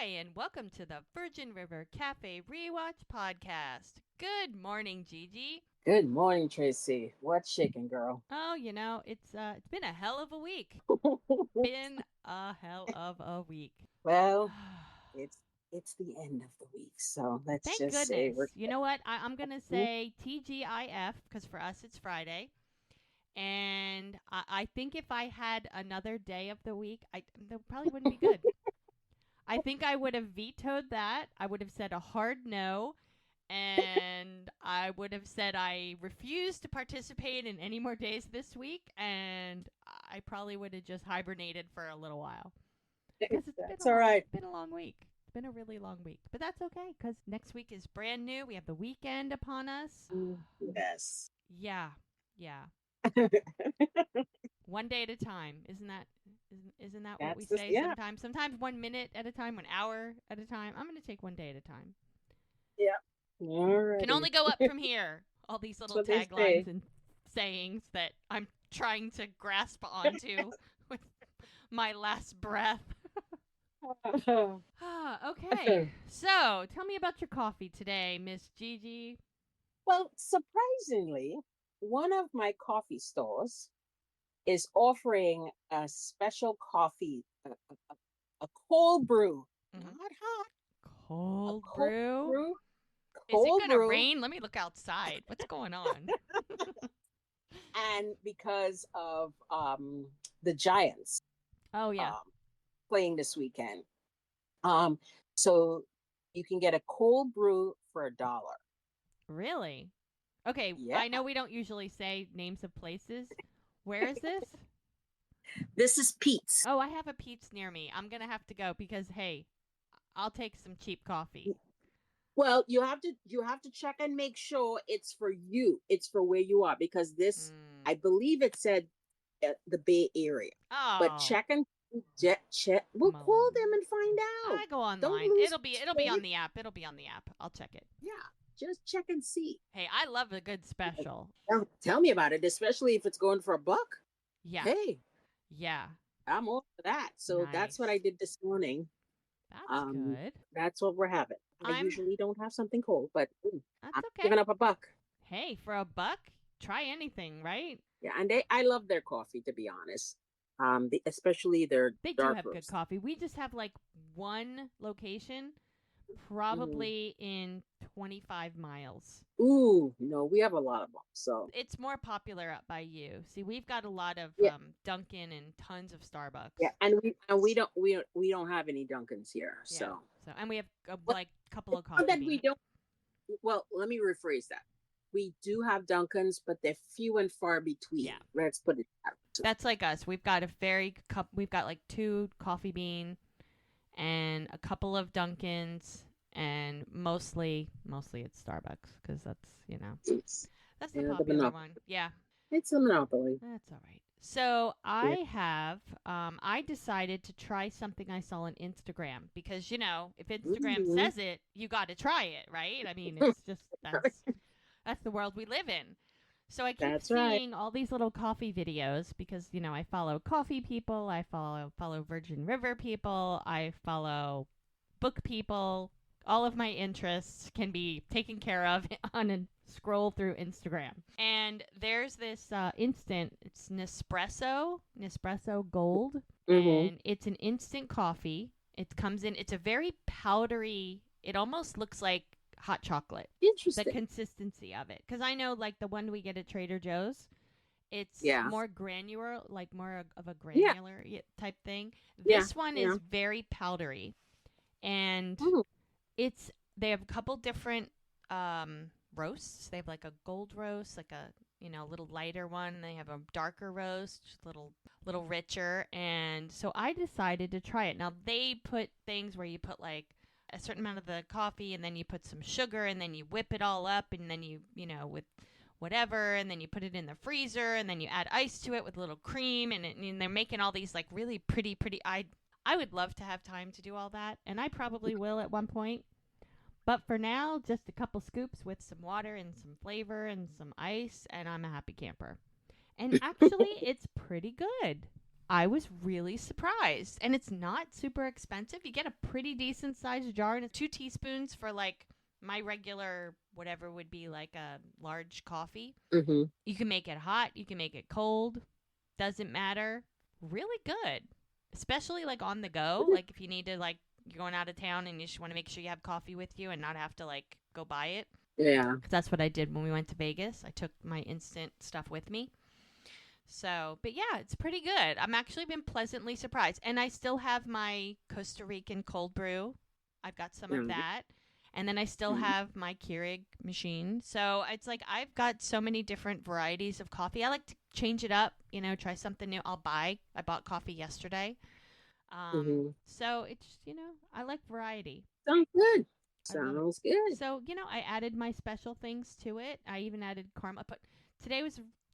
And welcome to the Virgin River Cafe Rewatch podcast. Good morning, Gigi. Good morning, Tracy. What's shaking, girl? Oh, it's been a hell of a week. Been a hell of a week. Well, it's it's the end of the week, so let's Thank just say goodness. we're You know what? I'm gonna say TGIF because for us it's Friday, and I think if I had another day of the week, that probably wouldn't be good. I think I would have vetoed that. I would have said a hard no, and I would have said I refuse to participate in any more days this week, and I probably would have just hibernated for a little while because it's that's all right. been a long week. It's been a really long week, but that's okay because next week is brand new. We have the weekend upon us. Yes. Yeah, yeah. One day at a time, isn't that what we That's this. say Yeah. sometimes? Sometimes 1 minute at a time, 1 hour at a time. I'm gonna take one day at a time. Yeah. Can Alrighty. only go up from here. All these That's little what they taglines say. and sayings that I'm trying to grasp onto with my last breath. Okay. So, tell me about your coffee today, Miss Gigi. Well, surprisingly, one of my coffee stores is offering a special coffee, a cold brew, not Mm-hmm. hot, a Cold cold brew? brew, Is it cold going to brew. rain? Let me look outside. What's going on? And because of the Giants Oh, yeah. um, playing this weekend, um, so you can get a cold brew for $1. Really? Okay, Yeah, I know we don't usually say names of places. Where is this? this is Pete's. Oh, I have a Pete's near me. I'm going to have to go because, hey, I'll take some cheap coffee. Well, you have to check and make sure it's for you. It's for where you are because this, Mm. I believe it said the Bay Area, but Oh, check and check. We'll come call on. them and find out. I go Don't online. lose It'll be on faith. the app. It'll be on the app. I'll check it. Yeah, just check and see. Hey, I love a good special. Tell me about it, especially if it's going for $1. Yeah. Hey, Yeah. I'm all for that. So that's what Nice. I did this morning. That's Um, good. that's what we're having. I I'm usually don't have something cold, but That's I'm okay. giving up $1. Hey, for $1, try anything, right? Yeah, and I love their coffee to be honest. Especially their They do dark have good roast. coffee. We just have like one location Mm. probably in 25 miles. Ooh, no, we have a lot of them. So It's more popular up by you. See, we've got a lot of yeah, Dunkin' and tons of yeah, Starbucks. and we don't have any Dunkins here. Yeah. So So, and we have well, like a couple it's of not coffee that we beans. don't. Well, let me rephrase that. We do have Dunkins, but they're few and far between. Yeah. Let's put it that way. That's like us. We've got like two coffee bean and a couple of Dunkins and mostly it's Starbucks cuz that's the Yeah, the popular monopoly. one. Yeah. It's a monopoly. That's all right. So Yeah. I decided to try something I saw on Instagram because if Instagram Mhm. says it, you got to try it, right? I mean, it's just that's the world we live in. So I keep That's right. seeing all these little coffee videos because I follow coffee people, I follow Virgin River people, I follow book people. All of my interests can be taken care of on a scroll through Instagram. And there's this it's Nespresso Gold, Hmm. and it's an instant coffee. It comes in, it's a very powdery, it almost looks like hot chocolate, the Interesting. consistency of it. Because I know, like, the one we get at Trader Joe's, it's Yeah. more granular, like more of a Yeah. granular type thing. Yeah. This one Yeah. is very powdery, and Mm. they have a couple different roasts. They have like a gold roast, like a little lighter one. They have a darker roast, just a little richer. And so I decided to try it. Now they put things where you put like a certain amount of the coffee, and then you put some sugar, and then you whip it all up, and then with whatever, and then you put it in the freezer, and then you add ice to it with a little cream, and they're making all these like really pretty. I would love to have time to do all that, and I probably will at one point. But for now, just a couple scoops with some water and some flavor and some ice, and I'm a happy camper. And actually, it's pretty good. I was really surprised. And it's not super expensive. You get a pretty decent sized jar, and it's 2 teaspoons for like my regular, whatever would be like a large coffee. Mm-hmm. You can make it hot, you can make it cold, doesn't matter. Really good. Especially like on the go. Like if you need to, like, you're going out of town and you just want to make sure you have coffee with you and not have to like go buy it. Yeah. Because that's what I did when we went to Vegas. I took my instant stuff with me. So, but yeah, it's pretty good. I'm actually been pleasantly surprised. And I still have my Costa Rican cold brew. I've got some of Mm-hmm. that. And then I still have my Keurig machine. So it's like I've got so many different varieties of coffee. I like to change it up, try something new. I bought coffee yesterday. Mm-hmm. So it's, I like variety. Sounds good. I love it. Sounds good. So, I added my special things to it. I even added caramel. But today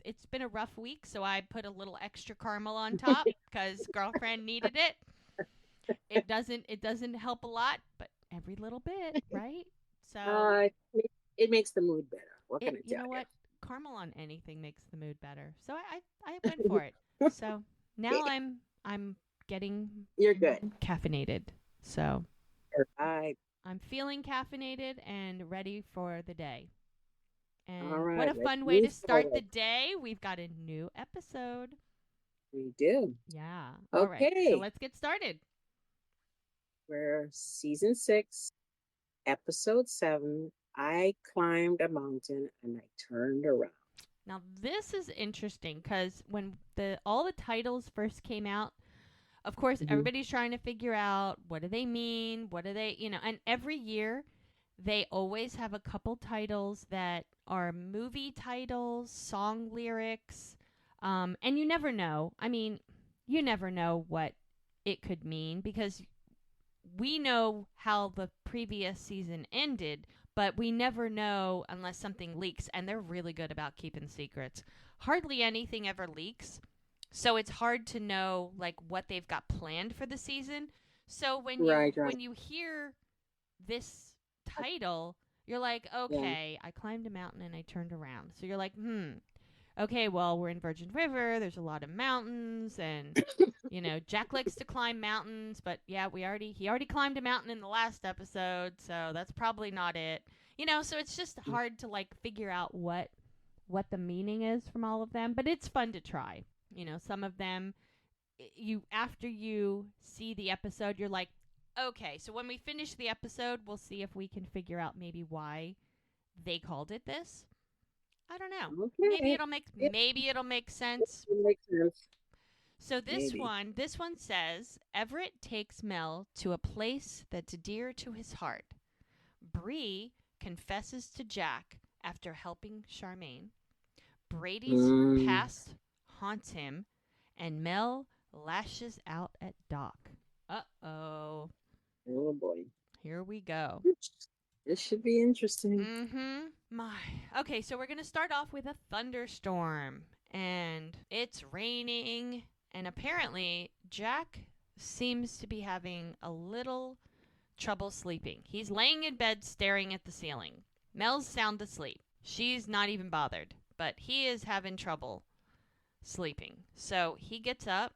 it's been a rough week, so I put a little extra caramel on top because girlfriend needed it. It doesn't help a lot, but every little bit, right? So Uh, it makes the mood better. What can it I you tell know you? what? Caramel on anything makes the mood better. So I went for it. So now I'm getting You're good. caffeinated. So All right. I'm feeling caffeinated and ready for the day. All And what right. a Let's fun way move to start the forward. day. We've got a new episode. We do. Yeah. All right. So Okay. let's get started. We're season 6, episode 7. I climbed a mountain and I turned around. Now this is interesting because when all the titles first came out, of course Mm-hmm. everybody's trying to figure out what do they mean, what do they, and every year they always have a couple titles that are movie titles, song lyrics, and you never know. I mean, you never know what it could mean because we know how the previous season ended, but we never know unless something leaks, and they're really good about keeping secrets. Hardly anything ever leaks, so it's hard to know like what they've got planned for the season. So when you Right, right. when you hear this title, you're like, Yeah. okay, I climbed a mountain and I turned around. So you're like, okay, well, we're in Virgin River. There's a lot of mountains, and Jack likes to climb mountains. But yeah, he already climbed a mountain in the last episode, so that's probably not it. So it's just hard to like figure out what the meaning is from all of them. But it's fun to try. Some of them, you after you see the episode, you're like, okay, so when we finish the episode, we'll see if we can figure out maybe why they called it this. I don't know. Maybe Okay. it'll make It, maybe it'll make sense. it makes sense. So this Maybe. one, this one says Everett takes Mel to a place that's dear to his heart. Brie confesses to Jack after helping Charmaine. Brady's Mm. past haunts him, and Mel lashes out at Doc. Uh-oh. Oh boy. Here we go. This should be interesting. Mm-hmm. My. Okay, so we're going to start off with a thunderstorm. And it's raining. And apparently, Jack seems to be having a little trouble sleeping. He's laying in bed staring at the ceiling. Mel's sound asleep. She's not even bothered. But he is having trouble sleeping. So he gets up,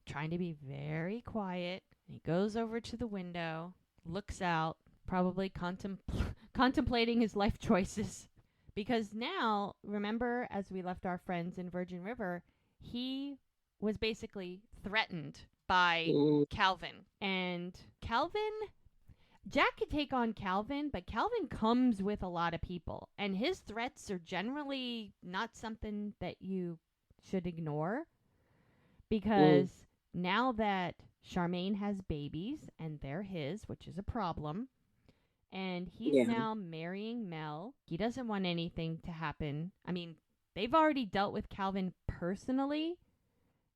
trying to be very quiet. He goes over to the window, looks out, probably contemplating his life choices. Because now, remember, as we left our friends in Virgin River, he was basically threatened by Mm. Calvin. And Jack could take on Calvin, but Calvin comes with a lot of people. And his threats are generally not something that you should ignore. Mm. Because now that Charmaine has babies, and they're his, which is a problem, and he's Yeah. now marrying Mel. He doesn't want anything to happen. I mean, they've already dealt with Calvin personally,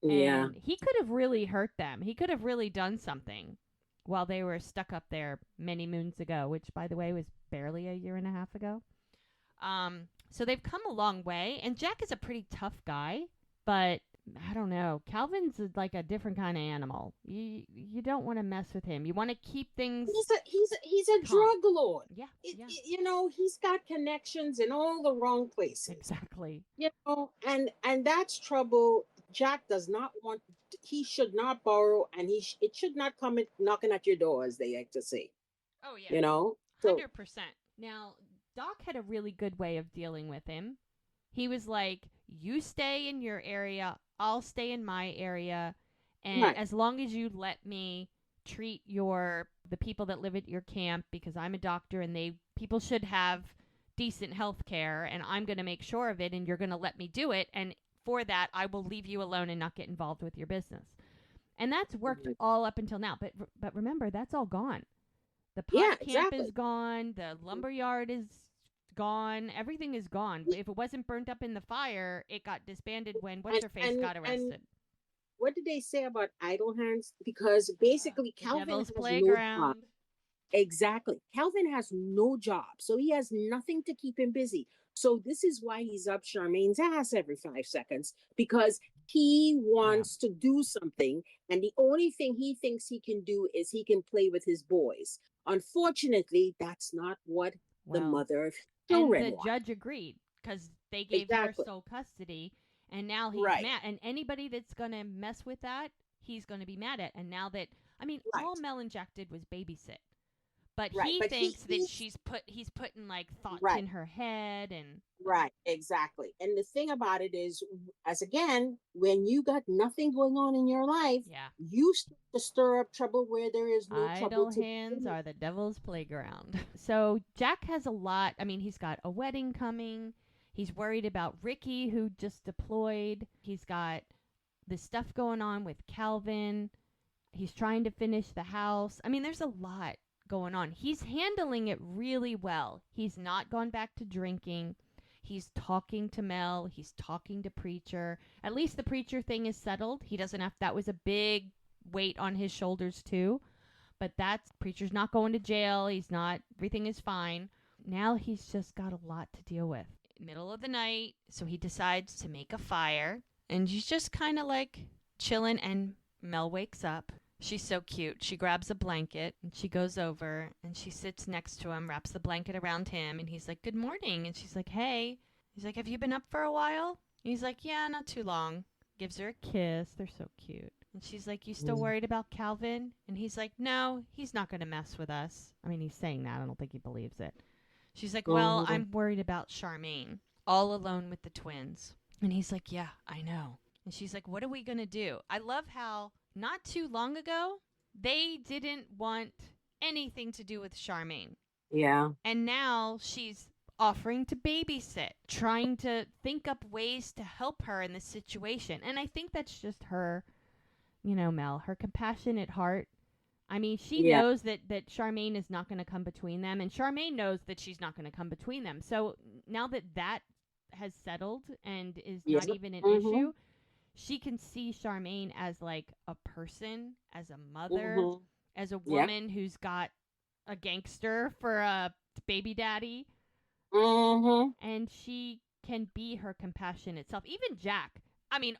Yeah. and he could have really hurt them. He could have really done something while they were stuck up there many moons ago, which, by the way, was barely a year and a half ago. So they've come a long way, and Jack is a pretty tough guy, but I don't know. Calvin's like a different kind of animal. You don't want to mess with him. You want to keep things He's a calm. drug lord. Yeah, yeah. He's got connections in all the wrong places. Exactly. And that's trouble. Jack does not want. he should not borrow, and it should not come knocking at your door, as they like to say. Oh yeah, You know. So 100%. Now, Doc had a really good way of dealing with him. He was like, "You stay in your area, I'll stay in my area, and right, as long as you let me treat the people that live at your camp, because I'm a doctor and people should have decent health care, and I'm going to make sure of it, and you're going to let me do it, and for that I will leave you alone and not get involved with your business." And that's worked right. all up until now. But remember, that's all gone. The Yeah, pot camp is exactly. gone. The lumber yard is gone. Everything is gone. If it wasn't burnt up in the fire, it got disbanded when what's And her face got and arrested. what did they say about idle hands? Because basically, The Calvin Devil's has no job. Playground. Exactly. Calvin has no job, so he has nothing to keep him busy. So this is why he's up Charmaine's ass every 5 seconds, because he Yeah. wants to do something, and the only thing he thinks he can do is he can play with his boys. Unfortunately, that's not what the Well, mother of and children the wants. judge agreed because they gave her Exactly. sole custody, and now he's Right. mad. And anybody that's gonna mess with that, he's gonna be mad at. And now that all Right. Mel and Jack did was babysit. But Right. he But thinks that he's he's putting like thoughts right. in her head and Right, exactly. And the thing about it is, as again, when you got nothing going on in your life, yeah. you start to stir up trouble where there is no trouble Idle to hands begin with. are the devil's playground. So Jack has a lot. He's got a wedding coming. He's worried about Ricky, who just deployed. He's got this stuff going on with Calvin. He's trying to finish the house. There's a lot going on. He's handling it really well. He's not gone back to drinking. He's talking to Mel. He's talking to Preacher. At least the Preacher thing is settled. He doesn't have, that was a big weight on his shoulders, too. But that's, Preacher's not going to jail. He's not, everything is fine. Now he's just got a lot to deal with. Middle of the night, so he decides to make a fire. And he's just kind of like chilling, and Mel wakes up. She's so cute. She grabs a blanket and she goes over and she sits next to him, wraps the blanket around him, and he's like, "Good morning." And she's like, "Hey." He's like, "Have you been up for a while?" And he's like, "Yeah, not too long." Gives her a kiss. They're so cute. And she's like, "You still Mm. worried about Calvin?" And he's like, "No, he's not going to mess with us." He's saying that. I don't think he believes it. She's like, "Well, Mhm. I'm worried about Charmaine, all alone with the twins." And he's like, "Yeah, I know." And she's like, "What are we going to do?" I love how not too long ago, they didn't want anything to do with Charmaine. Yeah. And now she's offering to babysit, trying to think up ways to help her in this situation. And I think that's just her, Mel, her compassionate heart. She Yeah. knows that Charmaine is not going to come between them, and Charmaine knows that she's not going to come between them. So now that has settled and is Yeah. not even an Mhm. issue, she can see Charmaine as like a person, as a mother, Mhm. as a Yeah. woman who's got a gangster for a baby daddy, Mhm. and she can be her compassionate self. Even Jack,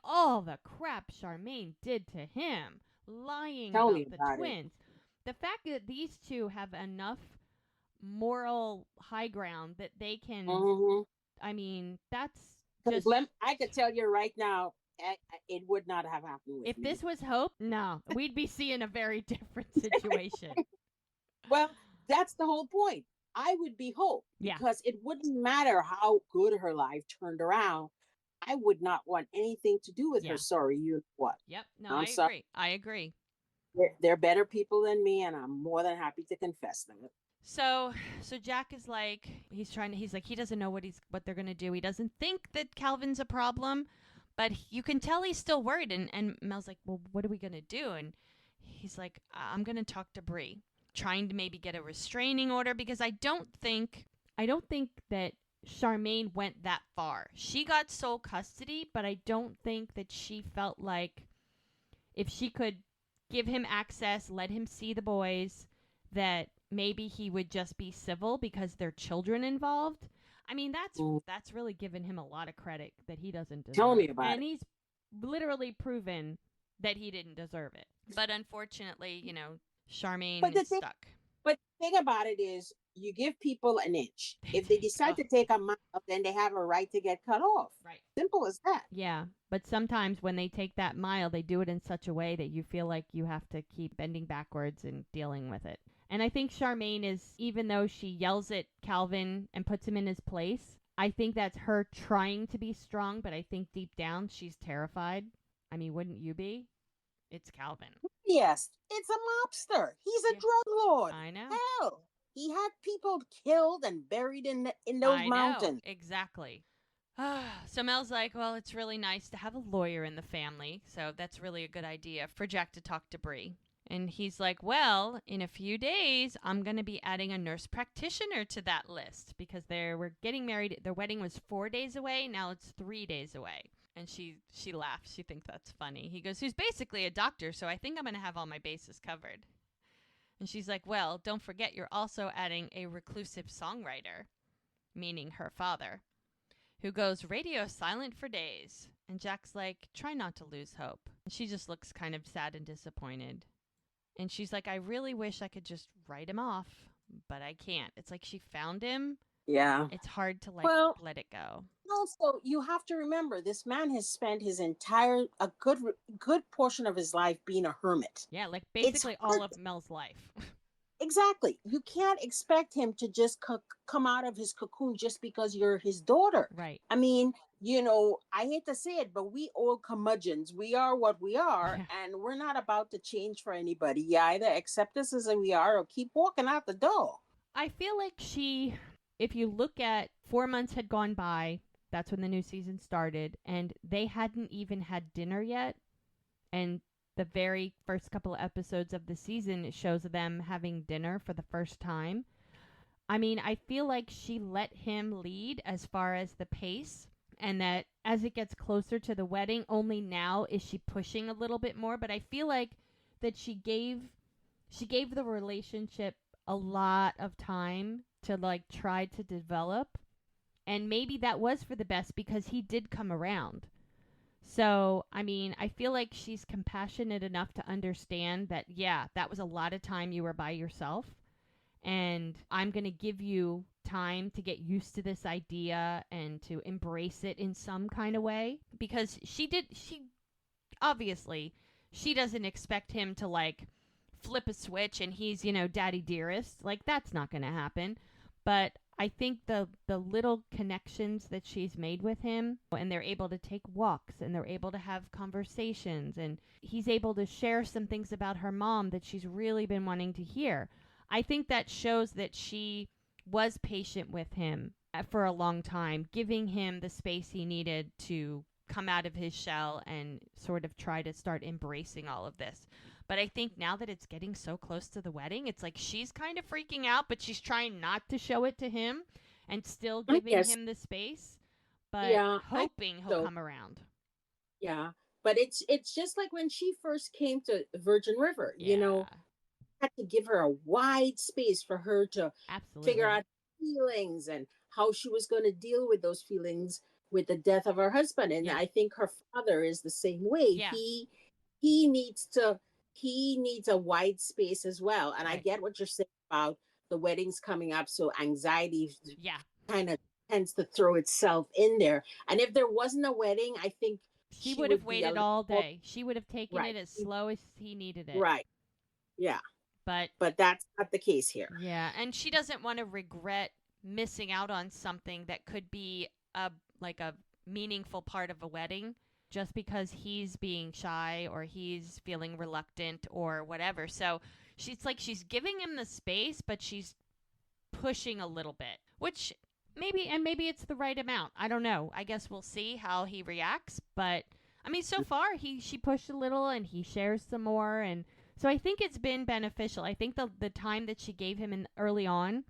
all the crap Charmaine did to him, lying Tell about me the about it. twins. The fact that these two have enough moral high ground that they can, Mhm. that's Because just, I could tell you right now, it would not have happened with if me. this was Hope, no, we'd be seeing a very different situation. Well, that's the whole point. I would be Hope, Yeah. because it wouldn't matter how good her life turned around. I would not want anything to do with her. Yeah. Sorry, you know what? Yep. No, I I'm sorry. agree. I agree. They're better people than me, and I'm more than happy to confess that. So Jack is like, he's like, he doesn't know what they're gonna do. He doesn't think that Calvin's a problem, but you can tell he's still worried. And Mel's like, "Well, what are we gonna do?" And he's like, "I'm gonna talk to Brie, trying to maybe get a restraining order, because I don't think that Charmaine went that far. She got sole custody, but I don't think that she felt like if she could give him access, let him see the boys, that maybe he would just be civil because there are children involved. That's Mm. that's really given him a lot of credit that he doesn't Tell me deserve. about And it. he's literally proven that he didn't deserve it. But unfortunately, Charmaine But is the thing, stuck. But the thing about it is, you give people an inch. They If they take, decide oh, to take a mile, then they have a right to get cut off. right. Simple as that. Yeah, but sometimes when they take that mile, they do it in such a way that you feel like you have to keep bending backwards and dealing with it. And I think Charmaine is, even though she yells at Calvin and puts him in his place, I think that's her trying to be strong, but I think deep down she's terrified. I mean, wouldn't you be? It's Calvin. Yes, it's a mobster. He's a Yeah, drug lord. I know. Hell, he had people killed and buried in those I know. mountains. Exactly. So Mel's like, well, it's really nice to have a lawyer in the family, so that's really a good idea for Jack to talk to Brie. And he's like, well, in a few days, I'm going to be adding a nurse practitioner to that list because they were getting married. Their wedding was 4 days away. Now it's 3 days away. And she laughs. She thinks that's funny. He goes, who's basically a doctor, so I think I'm going to have all my bases covered. And she's like, well, don't forget you're also adding a reclusive songwriter, meaning her father, who goes radio silent for days. And Jack's like, try not to lose hope. And she just looks kind of sad and disappointed. And she's like, I really wish I could just write him off, but I can't. It's like she found him. Yeah. It's hard to Well, let it go. also you have to remember this man has spent his entire a good portion of his life being a hermit. Yeah, like It's basically hard. all of Mel's life. Exactly. You can't expect him to just come out of his cocoon just because you're his daughter. Right. I mean, I hate to say it, but we old curmudgeons, we are what we are, Yeah. and we're not about to change for anybody. You either accept us as we are or keep walking out the door. I feel like if you look at 4 months had gone by, that's when the new season started, and they hadn't even had dinner yet. And the very first couple of episodes of the season shows them having dinner for the first time. I mean, I feel like she let him lead as far as the pace, and that as it gets closer to the wedding, only now is she pushing a little bit more. But I feel like that she gave the relationship a lot of time to like try to develop, and maybe that was for the best because he did come around. So, I mean, I feel like she's compassionate enough to understand that, yeah, that was a lot of time you were by yourself. And I'm going to give you time to get used to this idea and to embrace it in some kind of way. Because obviously, she doesn't expect him to, like, flip a switch and he's, daddy dearest. Like, that's not going to happen. But I think the little connections that she's made with him, and they're able to take walks and they're able to have conversations, and he's able to share some things about her mom that she's really been wanting to hear. I think that shows that she was patient with him for a long time, giving him the space he needed to come out of his shell and sort of try to start embracing all of this. But I think now that it's getting so close to the wedding, it's like she's kind of freaking out, but she's trying not to show it to him and still giving Yes. him the space, but Yeah, hoping he'll so. come around. Yeah. But it's just like when she first came to Virgin River, Yeah, had to give her a wide space for her to figure absolutely. out feelings and how she was going to deal with those feelings with the death of her husband. And Yeah, I think her father is the same way. yeah, He needs to he needs a wide space as well. And I right. get what you're saying about the weddings coming up, so anxiety Yeah, kind of tends to throw itself in there. And if there wasn't a wedding, I think she she would have would be a waited little all more day. She would have taken right. it as slow as he needed it. Right. Yeah. But But that's not the case here. yeah, and she doesn't want to regret missing out on something that could be a meaningful part of a wedding just because he's being shy or he's feeling reluctant or whatever. So she's giving him the space, but she's pushing a little bit, which maybe it's the right amount. I don't know. I guess we'll see how he reacts, but I mean so far she pushed a little and he shares some more, and so I think it's been beneficial. I think the time that she gave him in early on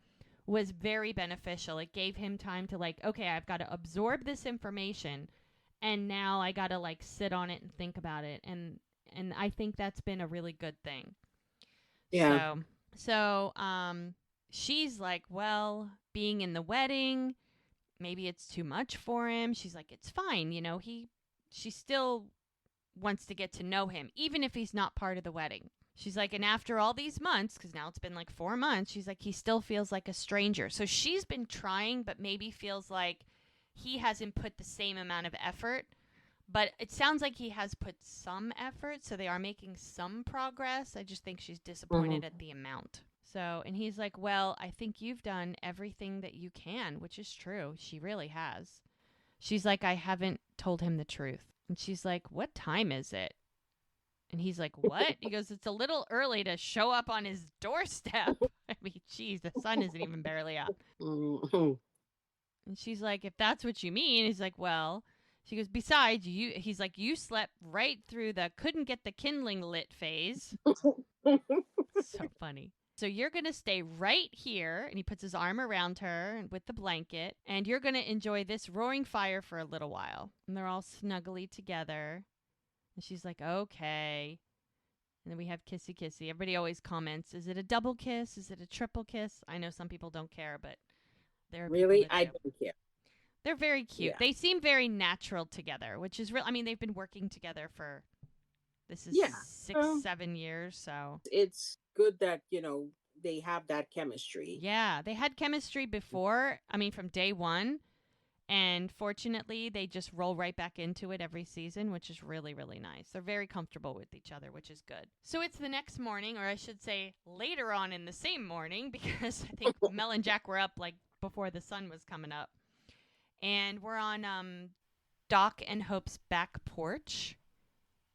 was very beneficial. It gave him time to like, okay, I've got to absorb this information and now I got to like sit on it and think about it, and I think that's been a really good thing. Yeah. So she's like, well, being in the wedding, maybe it's too much for him. She's like, it's fine, she still wants to get to know him even if he's not part of the wedding. She's like, and after all these months, because now it's been like 4 months, she's like, he still feels like a stranger. So she's been trying, but maybe feels like he hasn't put the same amount of effort. But it sounds like he has put some effort, so they are making some progress. I just think she's Hmm. disappointed at the amount. So, and he's like, well, I think you've done everything that you can, which is true. She really has. She's like, I haven't told him the truth. And she's like, what time is it? And he's like, what? He goes, it's a little early to show up on his doorstep. I mean, geez, the sun isn't even barely up. Hmm. And she's like, if that's what you mean, he's like, well, she goes, besides, he's like, you slept right through the couldn't get the kindling lit phase. So funny. So you're going to stay right here. And he puts his arm around her with the blanket. And you're going to enjoy this roaring fire for a little while. And they're all snuggly together. And she's like, okay. And then we have kissy kissy. Everybody always comments, is it a double kiss? Is it a triple kiss? I know some people don't care, but there are people Really, that I do. don't care. They're very cute. Yeah, They seem very natural together, which is real. I mean, they've been working together for this is yeah. six, Um, 7 years. So it's good that they have that chemistry. yeah, they had chemistry before. I mean, from day one. And fortunately, they just roll right back into it every season, which is really, really nice. They're very comfortable with each other, which is good. So it's the next morning, or I should say later on in the same morning, because I think Mel and Jack were up like before the sun was coming up. And we're on Doc and Hope's back porch.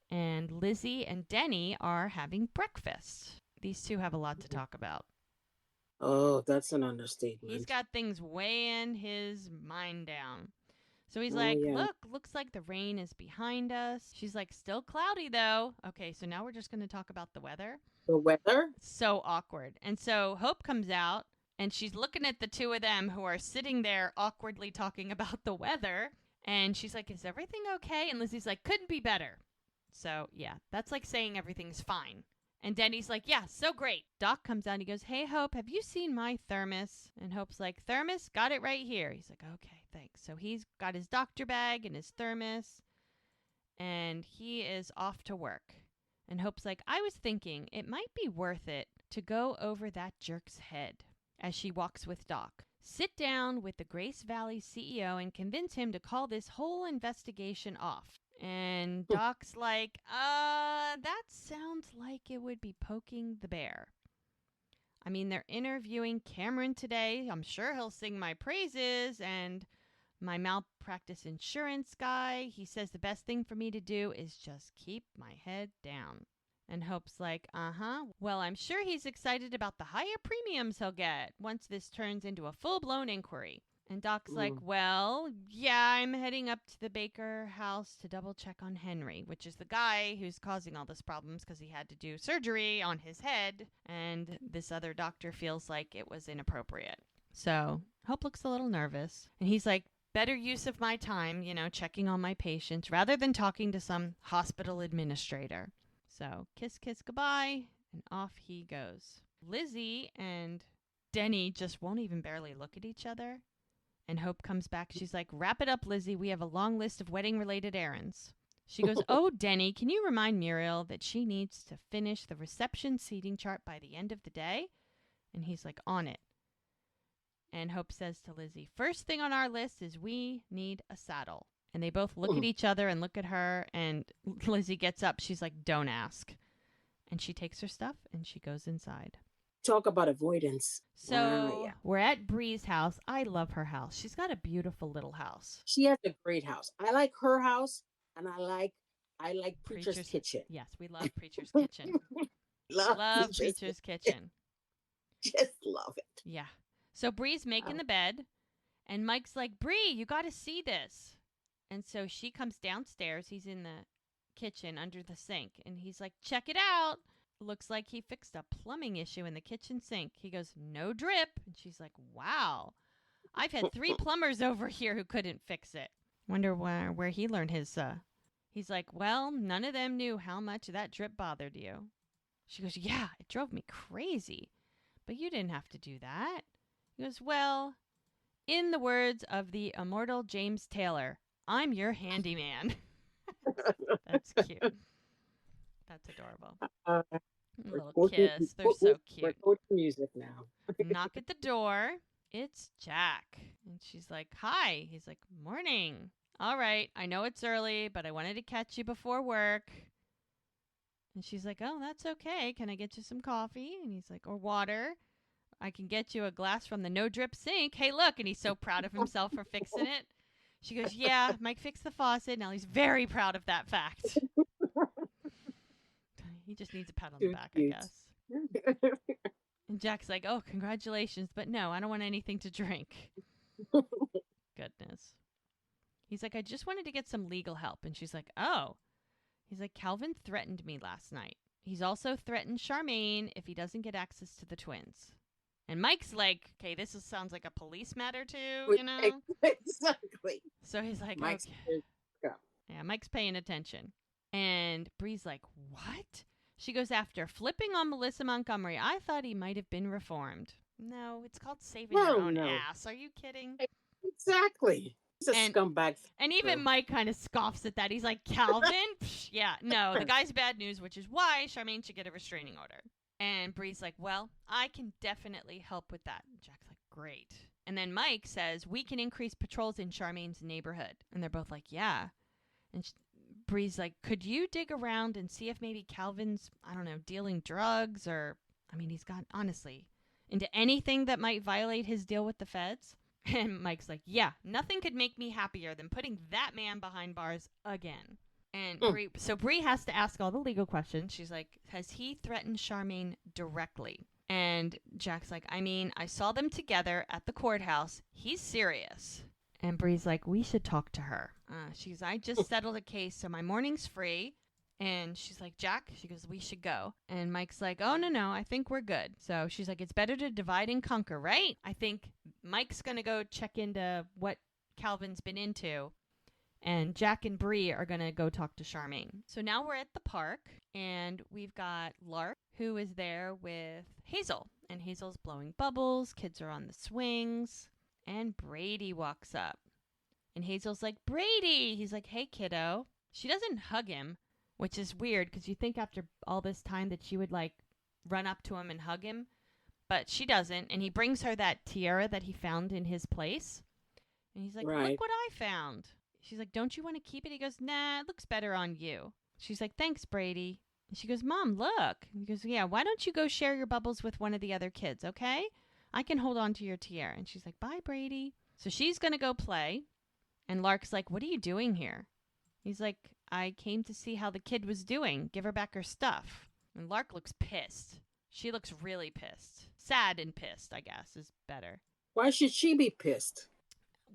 And Lizzie and Denny are having breakfast. These two have a lot to talk about. Oh, that's an He's understatement. got things weighing his mind down. So he's Oh like, yeah, look, looks like the rain is behind us. She's like, still cloudy though. Okay, so now we're just going to talk about the weather. the weather. So awkward. And so Hope comes out and she's looking at the two of them who are sitting there awkwardly talking about the weather. And she's like, is everything okay? And Lizzie's like, couldn't be better. So yeah, that's like saying everything's fine. And Denny's like, yeah, so great. Doc comes out and he goes, hey, Hope, have you seen my thermos? And Hope's like, thermos? Got it right here. He's like, okay, thanks. So he's got his doctor bag and his thermos, and he is off to work. And Hope's like, I was thinking it might be worth it to go over that jerk's head as she walks with Doc. Sit down with the Grace Valley CEO and convince him to call this whole investigation off. And Doc's like, that sounds like it would be poking the bear. I mean, they're interviewing Cameron today. I'm sure he'll sing my praises. And my malpractice insurance guy, he says the best thing for me to do is just keep my head down. And Hope's like, well, I'm sure he's excited about the higher premiums he'll get once this turns into a full blown inquiry. And Doc's like, Mm. well, yeah, I'm heading up to the Baker house to double check on Henry, which is the guy who's causing all these problems because he had to do surgery on his head. And this other doctor feels like it was inappropriate. So Hope looks a little nervous. And he's like, better use of my time, checking on my patients rather than talking to some hospital administrator. So kiss, kiss, goodbye. And off he goes. Lizzie and Denny just won't even barely look at each other. And Hope comes back. She's like, wrap it up, Lizzie. We have a long list of wedding related errands. She goes, oh, Denny, can you remind Muriel that she needs to finish the reception seating chart by the end of the day? And he's like, on it. And Hope says to Lizzie, first thing on our list is we need a saddle. And they both look at each other and look at her. And Lizzie gets up. She's like, don't ask. And she takes her stuff and she goes inside. Talk about avoidance. So Yeah. we're at Brie's house. I love her house. She's got a beautiful little house. She has a great house. I like her house, and I like Preacher's Preacher's. Kitchen. Yes, we love Preacher's Kitchen. Love Love Preacher's Kitchen. Just love it. Yeah. So Brie's making the bed, and Mike's like, Brie, you got to see this. And so she comes downstairs. He's in the kitchen under the sink, and he's like, check it out. Looks like he fixed a plumbing issue in the kitchen sink. He goes, no drip. And she's like, wow. I've had 3 plumbers over here who couldn't fix it. Wonder where he learned his. He's like, well, none of them knew how much that drip bothered you. She goes, yeah, it drove me crazy. But you didn't have to do that. He goes, well, in the words of the immortal James Taylor, I'm your handyman. That's cute. That's adorable. Uh, A We're little quoting, kiss. They're so we're cute. quoting music now. Knock at the door. It's Jack. And she's like, "Hi." He's like, "Morning." "All right. I know it's early, but I wanted to catch you before work." And she's like, "Oh, that's okay. Can I get you some coffee?" And he's like, "Or water. I can get you a glass from the no drip sink. Hey, look." And he's so proud of himself for fixing it. She goes, "Yeah, Mike fixed the faucet." Now he's very proud of that fact. He just needs a pat on the Too back, I cute. guess. And Jack's like, "Oh, congratulations, but no, I don't want anything to drink." Goodness. He's like, "I just wanted to get some legal help." And she's like, "Oh." He's like, "Calvin threatened me last night. He's also threatened Charmaine if he doesn't get access to the twins." And Mike's like, "Okay, sounds like a police matter too, you know?" Exactly. So he's like, Mike's "Okay." go. Yeah, Mike's paying attention. And Bree's like, "What?" She goes, "After flipping on Melissa Montgomery, I thought he might have been reformed." No, it's called saving your Well, own no. ass. Are you kidding? Exactly. He's a And scumbag. and even So, Mike kind of scoffs at that. He's like, "Calvin? Psh, yeah, no, the guy's bad news, which is why Charmaine should get a restraining order." And Bree's like, "Well, I can definitely help with that." And Jack's like, "Great." And then Mike says, "We can increase patrols in Charmaine's neighborhood." And they're both like, "Yeah." And Bree's like, "Could you dig around and see if maybe Calvin's, I don't know, dealing drugs or, I mean, he's got, honestly, into anything that might violate his deal with the feds?" And Mike's like, "Yeah, nothing could make me happier than putting that man behind bars again." And mm, Brie has to ask all the legal questions. She's like, "Has he threatened Charmaine directly?" And Jack's like, "I mean, I saw them together at the courthouse. He's serious." And Bree's like, "We should talk to her." She's, "I just settled a case, so my morning's free." And she's like, "Jack," she goes, "we should go." And Mike's like, "Oh, no, no, I think we're good." So she's like, "It's better to divide and conquer, right?" I think Mike's going to go check into what Calvin's been into. And Jack and Brie are going to go talk to Charmaine. So now we're at the park, and we've got Lark, who is there with Hazel. And Hazel's blowing bubbles. Kids are on the swings. And Brady walks up. And Hazel's like, "Brady!" He's like, "Hey, kiddo." She doesn't hug him, which is weird because you think after all this time that she would like run up to him and hug him. But she doesn't. And he brings her that tiara that he found in his place. And he's like, "Look right. what I found." She's like, "Don't you want to keep it?" He goes, "Nah, it looks better on you." She's like, "Thanks, Brady." And she goes, "Mom, look." And he goes, "Yeah, why don't you go share your bubbles with one of the other kids, okay? I can hold on to your tiara." And she's like, "Bye, Brady." So she's going to go play. And Lark's like, "What are you doing here?" He's like, "I came to see how the kid was doing. Give her back her stuff." And Lark looks pissed. She looks really pissed. Sad and pissed, I guess, is better. Why should she be pissed?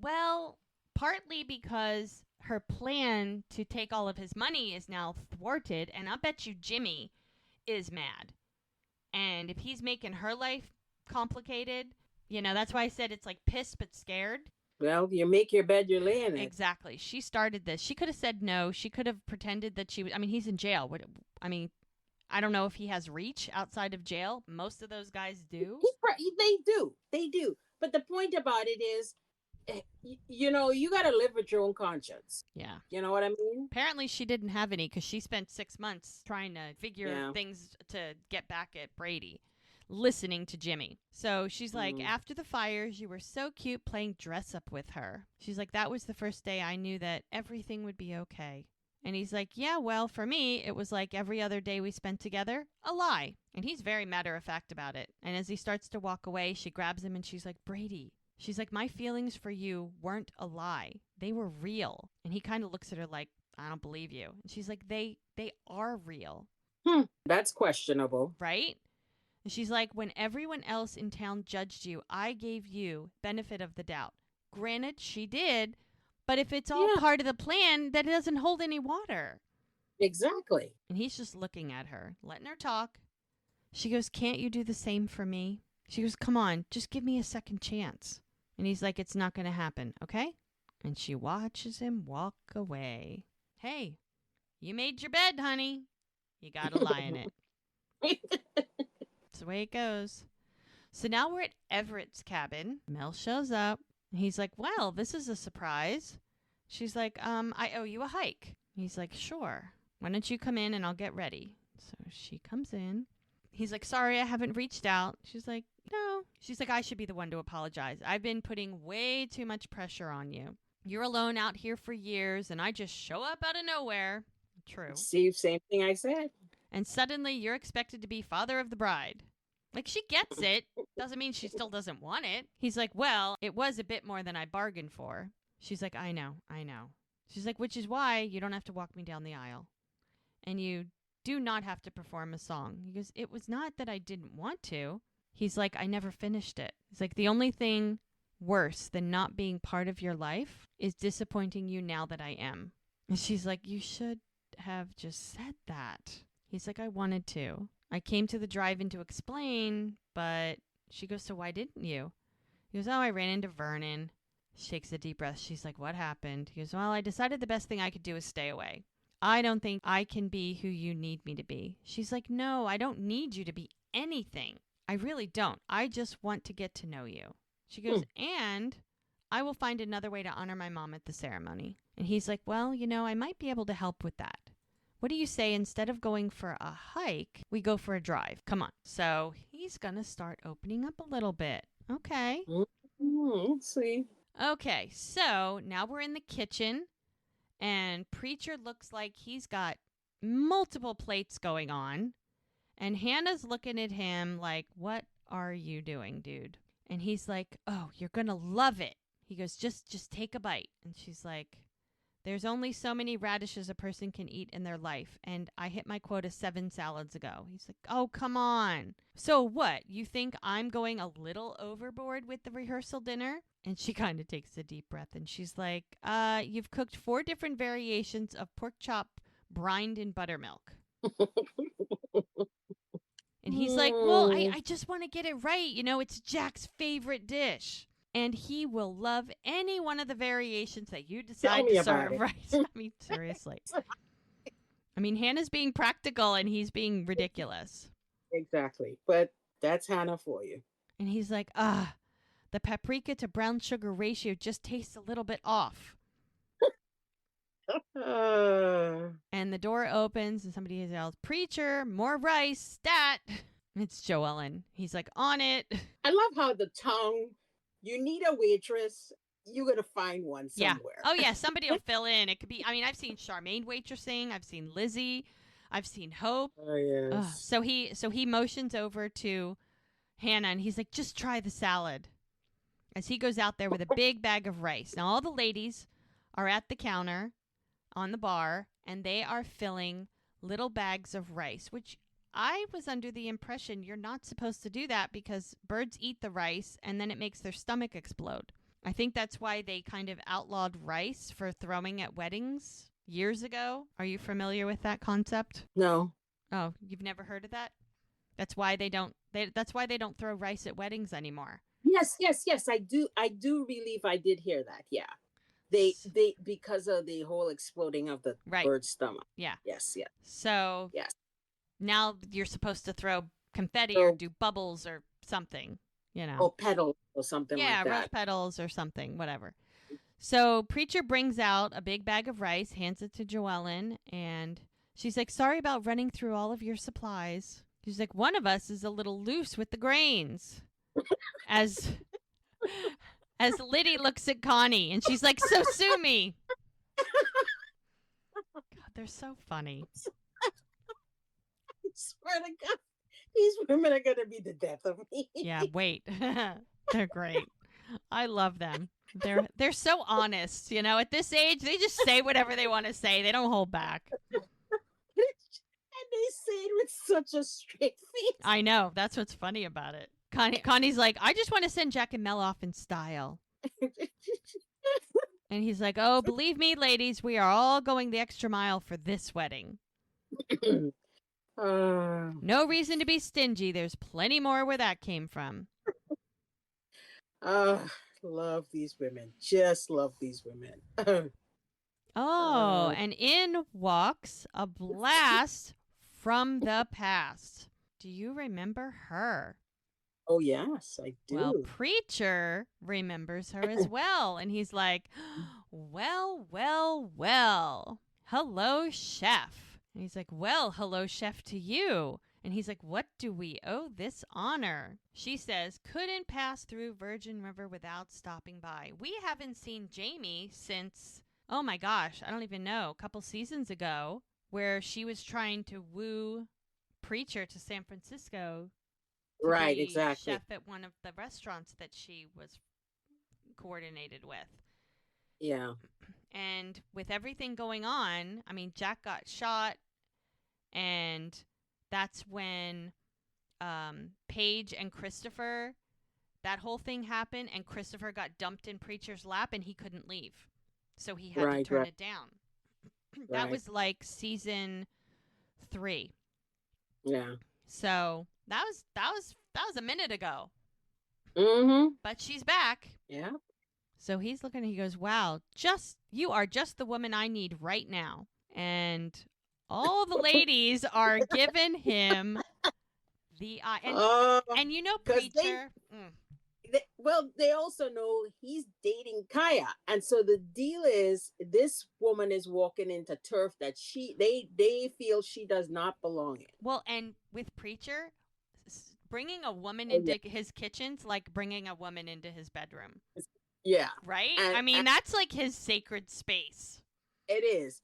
Well, partly because her plan to take all of his money is now thwarted, and I bet you Jimmy is mad. And if he's making her life complicated, that's why I said it's like pissed but scared. Well, you make your bed, you lay in it. Exactly. She started this. She could have said no. She could have pretended that she was. I mean, he's in jail. I mean, I don't know if he has reach outside of jail. Most of those guys do. They do. They do. But the point about it is, you got to live with your own conscience. Yeah. You know what I mean? Apparently, she didn't have any because she spent 6 months trying to figure Yeah. things to get back at Brady, listening to Jimmy. So she's like, "After the fires, you were so cute playing dress up with her." She's like, "That was the first day I knew that everything would be okay." And he's like, "Yeah, well, for me, it was like every other day we spent together, a lie." And he's very matter of fact about it. And as he starts to walk away, she grabs him and she's like, "Brady." She's like, "My feelings for you weren't a lie. They were real." And he kind of looks at her like, "I don't believe you." And she's like, They are real." That's questionable. Right? And she's like, "When everyone else in town judged you, I gave you benefit of the doubt." Granted, she did, but if it's all Yeah, part of the plan, that doesn't hold any water. exactly. And he's just looking at her, letting her talk. She goes, "Can't you do the same for me?" She goes, "Come on, just give me a second chance." And he's like, "It's not going to happen, okay?" And she watches him walk away. Hey, you made your bed, honey. You got to lie in it. That's the way it goes. So now we're at Everett's cabin. Mel shows up. He's like, "Well, this is a surprise." She's like, "I owe you a hike." He's like, "Sure. Why don't you come in and I'll get ready?" So she comes in. He's like, sorry, I haven't reached out. She's like, no. She's like, I should be the one to apologize. I've been putting way too much pressure on you. You're alone out here for years, and I just show up out of nowhere. True. See, same thing I said. And suddenly you're expected to be father of the bride. Like, she gets it. Doesn't mean she still doesn't want it. He's like, well, it was a bit more than I bargained for. She's like, I know. She's like, which is why you don't have to walk me down the aisle. And you do not have to perform a song. He goes, it was not that I didn't want to. He's like, I never finished it. He's like, the only thing worse than not being part of your life is disappointing you now that I am. And she's like, you should have just said that. He's like, I wanted to. I came to the drive-in to explain, but she goes, so why didn't you? He goes, oh, I ran into Vernon. Shakes a deep breath. She's like, what happened? He goes, well, I decided the best thing I could do is stay away. I don't think I can be who you need me to be. She's like, no, I don't need you to be anything. I really don't. I just want to get to know you. She goes, and I will find another way to honor my mom at the ceremony. And he's like, well, I might be able to help with that. What do you say instead of going for a hike, we go for a drive? Come on. So he's going to start opening up a little bit. Okay. Let's see. Okay, so now we're in the kitchen, and Preacher looks like he's got multiple plates going on, and Hannah's looking at him like, what are you doing, dude? And he's like, oh, you're going to love it. He goes, just take a bite. And she's like, there's only so many radishes a person can eat in their life, and I hit my quota 7 salads ago. He's like, oh, come on. So what? You think I'm going a little overboard with the rehearsal dinner? And she kind of takes a deep breath, and she's like, you've cooked 4 different variations of pork chop brined in buttermilk. And he's like, well, I just want to get it right. It's Jack's favorite dish. And he will love any one of the variations that you decide to serve, right? I mean, seriously. I mean, Hannah's being practical and he's being ridiculous. Exactly. But that's Hannah for you. And he's like, the paprika to brown sugar ratio just tastes a little bit off. And the door opens and somebody yells, Preacher, more rice, stat. It's Joellen. He's like, on it. I love how the tongue... You need a waitress, you're going to find one somewhere. Yeah. Oh, yeah. Somebody will fill in. It could be, I've seen Charmaine waitressing. I've seen Lizzie. I've seen Hope. Oh, yes. So he motions over to Hannah, and he's like, just try the salad. As he goes out there with a big bag of rice. Now, all the ladies are at the counter on the bar, and they are filling little bags of rice, which... I was under the impression you're not supposed to do that because birds eat the rice and then it makes their stomach explode. I think that's why they kind of outlawed rice for throwing at weddings years ago. Are you familiar with that concept? No. Oh, you've never heard of that? That's why they don't throw rice at weddings anymore. Yes. I do believe I did hear that. Yeah. They because of the whole exploding of the bird's stomach. Yeah. Yes. So yes. Now you're supposed to throw confetti or do bubbles or something, Or petals or something like that. Yeah, rose petals or something, whatever. So Preacher brings out a big bag of rice, hands it to Joellen, and she's like, sorry about running through all of your supplies. She's like, one of us is a little loose with the grains. As Liddy looks at Connie, and she's like, so sue me. God, they're so funny. Swear to God, these women are going to be the death of me. Yeah, wait. They're great. I love them. They're so honest, at this age, they just say whatever they want to say. They don't hold back. And they say it with such a straight face. I know. That's what's funny about it. Connie's like, I just want to send Jack and Mel off in style. And he's like, oh, believe me, ladies, we are all going the extra mile for this wedding. No reason to be stingy. There's plenty more where that came from. Love these women. Just love these women. And in walks a blast from the past. Do you remember her? Oh, yes, I do. Well, Preacher remembers her as well. And he's like, well. Hello, chef. And he's like, well, hello, chef, to you. And he's like, what do we owe this honor? She says, couldn't pass through Virgin River without stopping by. We haven't seen Jamie since, oh my gosh, I don't even know, a couple seasons ago, where she was trying to woo Preacher to San Francisco to Right, be exactly. chef at one of the restaurants that she was coordinated with. Yeah. And with everything going on, I mean, Jack got shot, and that's when Paige and Christopher, that whole thing happened, and Christopher got dumped in Preacher's lap, and he couldn't leave. So he had to Right, turn right, it down. That right. was like season 3. Yeah. So that was a minute ago. Mm-hmm. But she's back. Yeah. So he's looking and he goes, wow, you are just the woman I need right now. And all the ladies are giving him the eye. Oh, And you know, because Preacher. they also know he's dating Kaya, and so the deal is this woman is walking into turf that they feel she does not belong in. Well, and with Preacher, bringing a woman Oh, yeah. into his kitchen's like bringing a woman into his bedroom. Yeah. Right? And, I mean, and that's like his sacred space. it is.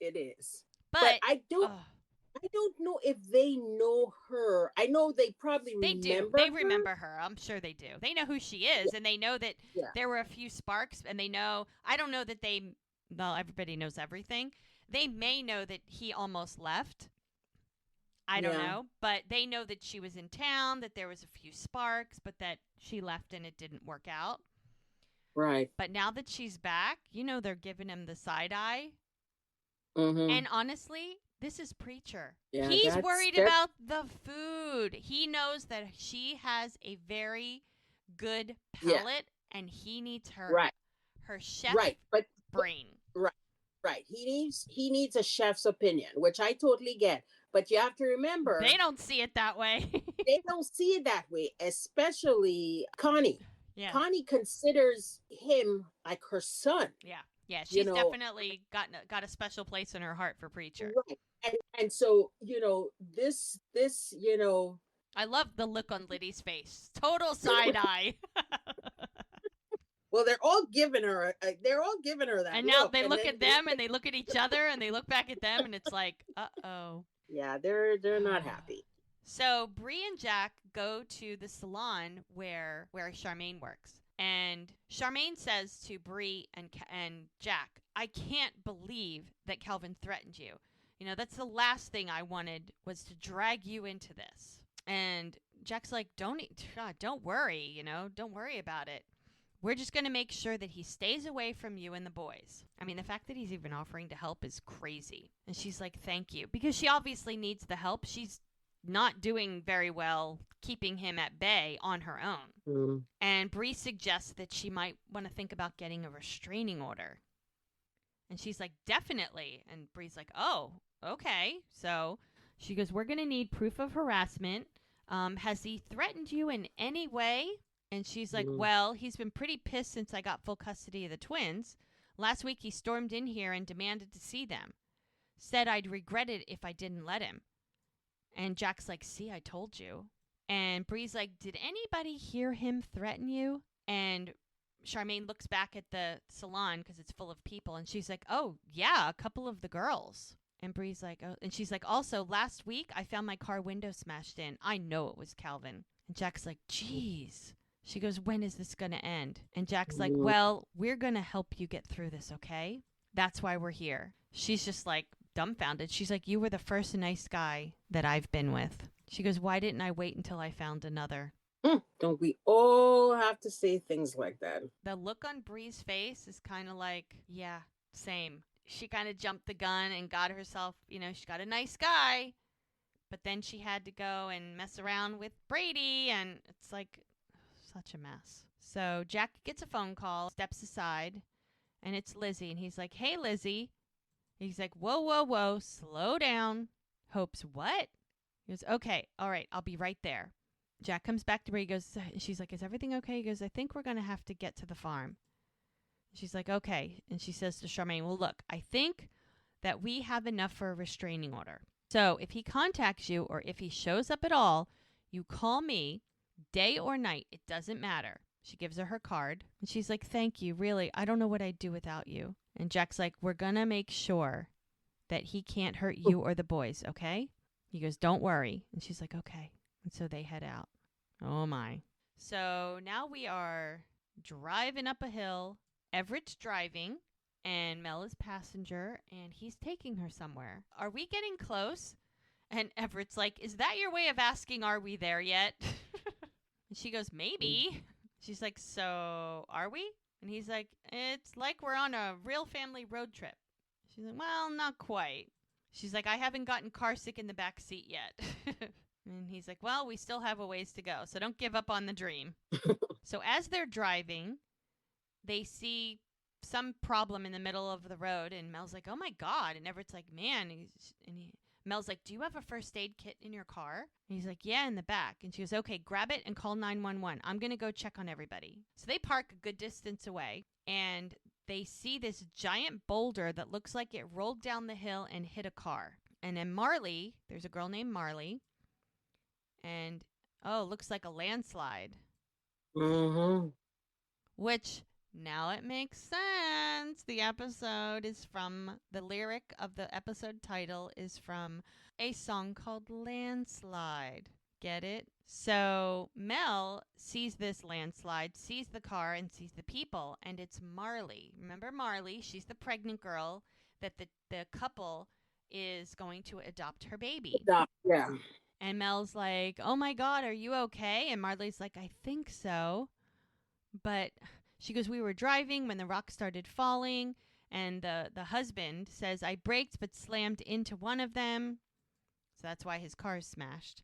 But But I don't know if they know her. I know they probably they do. remember They her. remember her. I'm sure they do. They know who she is, Yeah. and they know that Yeah. there were a few sparks, and they know. I don't know that well, everybody knows everything. They may know that he almost left. I don't Yeah. know. But they know that she was in town, that there was a few sparks, but that she left and it didn't work out. Right. But now that she's back, they're giving him the side eye. Mm-hmm. And honestly, this is Preacher. Yeah, He's worried about the food. He knows that she has a very good palate, and he needs her chef brain. Right. He needs a chef's opinion, which I totally get. But you have to remember, They don't see it that way. they don't see it that way, especially Connie. Yeah. Connie considers him like her son. Yeah, she's definitely got a special place in her heart for Preacher. Right. And so, this, I love the look on Liddy's face. Total side eye. Well, they're all giving her that. And now they look at them and they look at each other and they look back at them and it's like, uh-oh. Yeah, they're not happy. So Brie and Jack go to the salon where Charmaine works. And Charmaine says to Brie and Jack, I can't believe that Calvin threatened you. That's the last thing I wanted was to drag you into this. And Jack's like, don't worry, don't worry about it. We're just going to make sure that he stays away from you and the boys. I mean, the fact that he's even offering to help is crazy. And she's like, thank you. Because she obviously needs the help. She's not doing very well keeping him at bay on her own. Mm. And Brie suggests that she might want to think about getting a restraining order. And she's like, definitely. And Brie's like, oh, okay. So she goes, we're going to need proof of harassment. Has he threatened you in any way? And she's like, well, he's been pretty pissed since I got full custody of the twins. Last week he stormed in here and demanded to see them. Said I'd regret it if I didn't let him. And Jack's like, see, I told you. And Brie's like, did anybody hear him threaten you? And Charmaine looks back at the salon because it's full of people. And she's like, oh, yeah, a couple of the girls. And Brie's like, oh. And she's like, also, last week I found my car window smashed in. I know it was Calvin. And Jack's like, geez. She goes, when is this going to end? And Jack's like, well, we're going to help you get through this, okay? That's why we're here. She's just like dumbfounded. She's like, you were the first nice guy that I've been with. She goes, why didn't I wait until I found another? Don't we all have to say things like that? The look on Brie's face is kind of like, yeah, same. She kind of jumped the gun and got herself, she got a nice guy. But then she had to go and mess around with Brady. And it's like such a mess. So Jack gets a phone call, steps aside, and it's Lizzie. And he's like, hey, Lizzie. He's like, whoa, whoa, whoa, slow down. Hope's what? He goes, okay, all right, I'll be right there. Jack comes back to where he goes, she's like, is everything okay? He goes, I think we're going to have to get to the farm. She's like, okay. And she says to Charmaine, well, look, I think that we have enough for a restraining order. So if he contacts you or if he shows up at all, you call me day or night. It doesn't matter. She gives her card. And she's like, thank you. Really, I don't know what I'd do without you. And Jack's like, we're going to make sure that he can't hurt you or the boys, okay? He goes, don't worry. And she's like, okay. And so they head out. Oh, my. So now we are driving up a hill. Everett's driving, and Mel is passenger, and he's taking her somewhere. Are we getting close? And Everett's like, is that your way of asking, are we there yet? And she goes, maybe. She's like, so are we? And he's like, it's like we're on a real family road trip. She's like, well, not quite. She's like, I haven't gotten car sick in the back seat yet. And he's like, well, we still have a ways to go, so don't give up on the dream. So as they're driving, they see some problem in the middle of the road, and Mel's like, oh my God. And Everett's like, man. Mel's like, do you have a first aid kit in your car? And he's like, yeah, in the back. And she goes, okay, grab it and call 911. I'm going to go check on everybody. So they park a good distance away, and they see this giant boulder that looks like it rolled down the hill and hit a car. And then Marley, there's a girl named Marley, and, looks like a landslide. Mm-hmm. Which, now it makes sense. The lyric of the episode title is from a song called Landslide. Get it? So Mel sees this landslide, sees the car, and sees the people, and it's Marley. Remember Marley? She's the pregnant girl that the couple is going to adopt her baby. Yeah. And Mel's like, oh my God, are you okay? And Marley's like, I think so. But she goes, we were driving when the rock started falling, and the husband says, I braked but slammed into one of them. So that's why his car is smashed.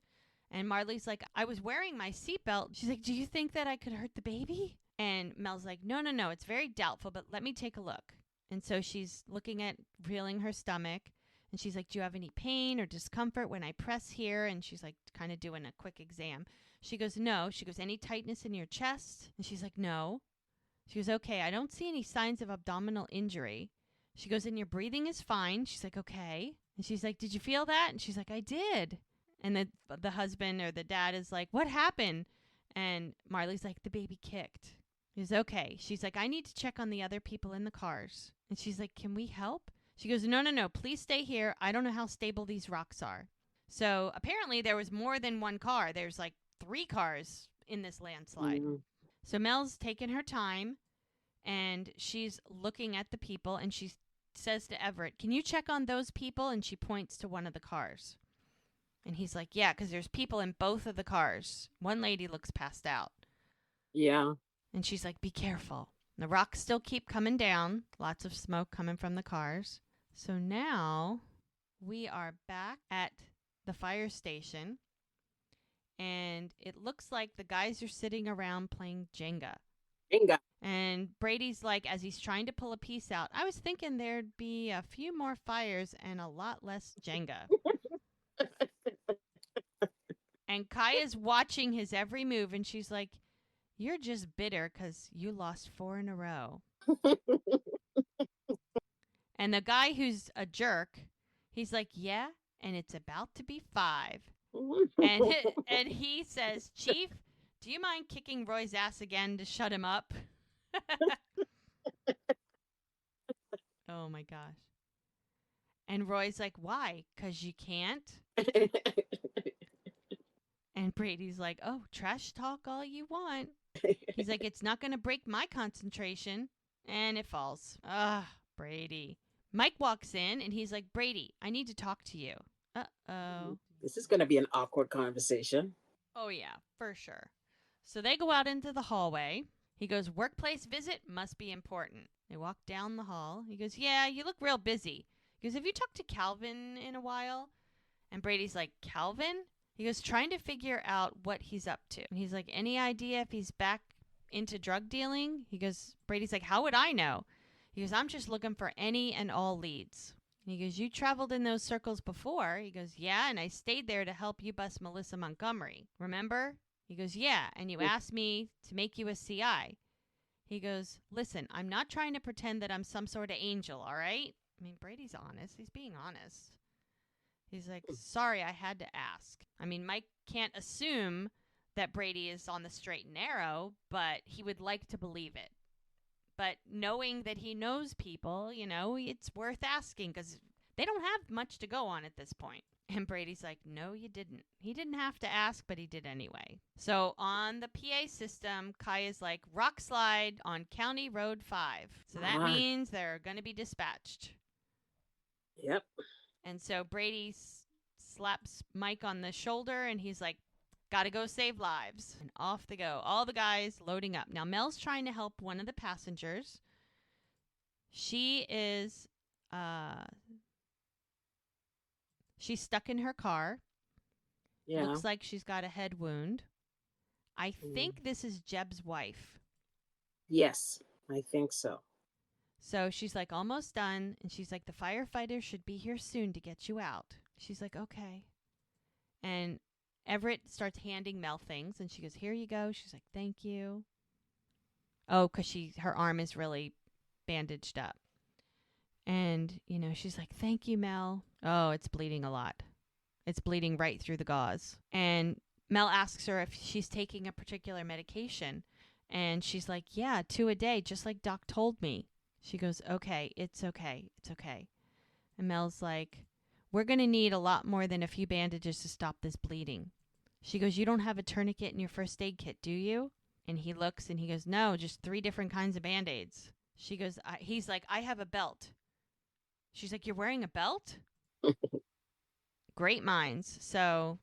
And Marley's like, I was wearing my seatbelt. She's like, do you think that I could hurt the baby? And Mel's like, no, it's very doubtful, but let me take a look. And so she's looking at feeling her stomach. And she's like, do you have any pain or discomfort when I press here? And she's like, kind of doing a quick exam. She goes, no. She goes, any tightness in your chest? And she's like, no. She goes, okay, I don't see any signs of abdominal injury. She goes, and your breathing is fine. She's like, okay. And she's like, did you feel that? And she's like, I did. And the husband or the dad is like, what happened? And Marley's like, the baby kicked. He's okay. She's like, I need to check on the other people in the cars. And she's like, can we help? She goes, no, please stay here. I don't know how stable these rocks are. So apparently there was more than one car. There's like 3 cars in this landslide. Mm-hmm. So Mel's taking her time, and she's looking at the people, and she says to Everett, can you check on those people? And she points to one of the cars. And he's like, yeah, because there's people in both of the cars. One lady looks passed out. Yeah. And she's like, be careful. The rocks still keep coming down. Lots of smoke coming from the cars. So now we are back at the fire station, and it looks like the guys are sitting around playing Jenga. And Brady's like, as he's trying to pull a piece out, I was thinking there'd be a few more fires and a lot less Jenga. And Kaya's watching his every move, and she's like, you're just bitter because you lost 4 in a row. And the guy who's a jerk, he's like, yeah, and it's about to be 5. And he says, Chief, do you mind kicking Roy's ass again to shut him up? Oh, my gosh. And Roy's like, why? 'Cause you can't? And Brady's like, oh, trash talk all you want. He's like, it's not going to break my concentration. And it falls. Ugh, Brady. Mike walks in, and he's like, Brady, I need to talk to you. Uh-oh. This is going to be an awkward conversation. Oh, yeah, for sure. So they go out into the hallway. He goes, workplace visit must be important. They walk down the hall. He goes, yeah, you look real busy. He goes, have you talked to Calvin in a while? And Brady's like, Calvin? He goes, trying to figure out what he's up to. And he's like, any idea if he's back into drug dealing? He goes, Brady's like, how would I know? He goes, I'm just looking for any and all leads. And he goes, you traveled in those circles before. He goes, yeah, and I stayed there to help you bust Melissa Montgomery. Remember? He goes, yeah, and you asked me to make you a CI. He goes, listen, I'm not trying to pretend that I'm some sort of angel, all right? I mean, Brady's honest. He's being honest. He's like, sorry, I had to ask. I mean, Mike can't assume that Brady is on the straight and narrow, but he would like to believe it. But knowing that he knows people, it's worth asking because they don't have much to go on at this point. And Brady's like, no, you didn't. He didn't have to ask, but he did anyway. So on the PA system, Kaya's like, rock slide on County Road 5. So that means they're going to be dispatched. Yep. And so Brady slaps Mike on the shoulder, and he's like, gotta go save lives. And off they go. All the guys loading up. Now, Mel's trying to help one of the passengers. She is, she's stuck in her car. Yeah. Looks like she's got a head wound. I think this is Jeb's wife. Yes, I think so. So she's like, almost done. And she's like, the firefighters should be here soon to get you out. She's like, okay. And Everett starts handing Mel things. And she goes, here you go. She's like, thank you. Oh, because her arm is really bandaged up. And, she's like, thank you, Mel. Oh, it's bleeding a lot. It's bleeding right through the gauze. And Mel asks her if she's taking a particular medication. And she's like, yeah, 2 a day, just like Doc told me. She goes, okay, it's okay. It's okay. And Mel's like, we're going to need a lot more than a few bandages to stop this bleeding. She goes, you don't have a tourniquet in your first aid kit, do you? And he looks and he goes, no, just 3 different kinds of Band-Aids. She goes, he's like, I have a belt. She's like, you're wearing a belt? Great minds. So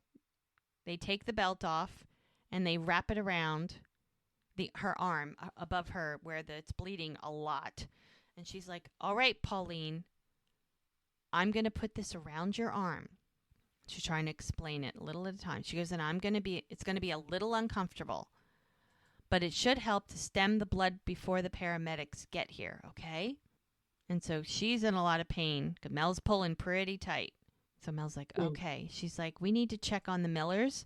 they take the belt off and they wrap it around her arm above her where it's bleeding a lot. And she's like, all right, Pauline, I'm going to put this around your arm. She's trying to explain it a little at a time. She goes, and it's going to be a little uncomfortable, but it should help to stem the blood before the paramedics get here, okay? And so she's in a lot of pain. Mel's pulling pretty tight. So Mel's like, okay. She's like, we need to check on the Millers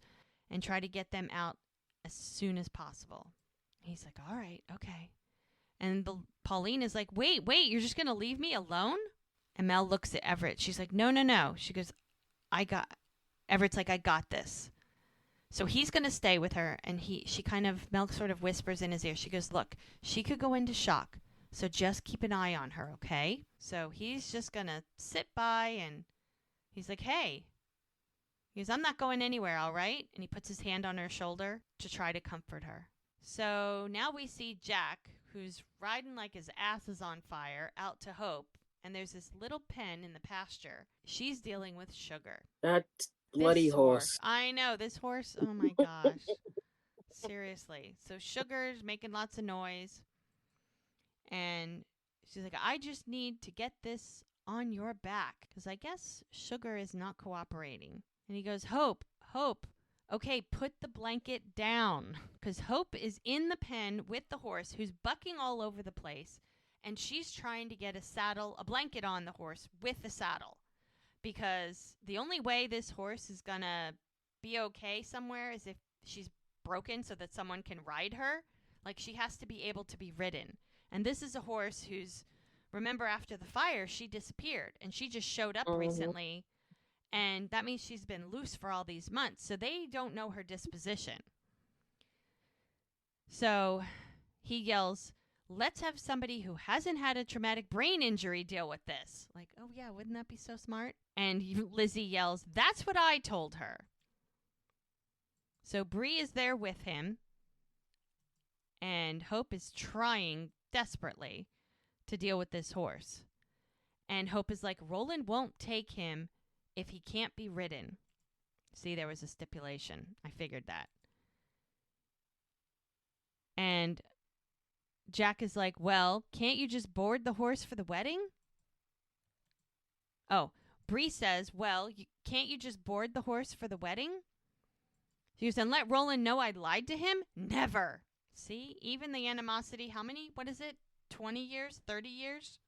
and try to get them out as soon as possible. He's like, all right, okay. And Pauline is like, wait, you're just going to leave me alone? And Mel looks at Everett. She's like, no. She goes, Everett's like, I got this. So he's going to stay with her. And Mel sort of whispers in his ear. She goes, look, she could go into shock. So just keep an eye on her, okay? So he's just going to sit by and he's like, hey. He goes, I'm not going anywhere, all right? And he puts his hand on her shoulder to try to comfort her. So now we see Jack, who's riding like his ass is on fire, out to Hope. And there's this little pen in the pasture. She's dealing with Sugar. That bloody horse. I know, this horse. Oh, my gosh. Seriously. So Sugar's making lots of noise. And she's like, I just need to get this on your back. Because I guess Sugar is not cooperating. And he goes, Hope. Okay, put the blanket down. Because Hope is in the pen with the horse who's bucking all over the place. And she's trying to get a blanket on the horse with the saddle. Because the only way this horse is going to be okay somewhere is if she's broken so that someone can ride her. Like, she has to be able to be ridden. And this is a horse who's, remember, after the fire, she disappeared. And she just showed up recently. And that means she's been loose for all these months. So they don't know her disposition. So he yells, let's have somebody who hasn't had a traumatic brain injury deal with this. Like, oh yeah, wouldn't that be so smart? And Lizzie yells, that's what I told her. So Brie is there with him. And Hope is trying desperately to deal with this horse. And Hope is like, Roland won't take him if he can't be ridden. See, there was a stipulation. I figured that. And Jack is like, well, can't you just board the horse for the wedding? Oh, Brie says, well, can't you just board the horse for the wedding? She goes, and let Roland know I lied to him? Never. See, even the animosity, how many, 20 years, 30 years?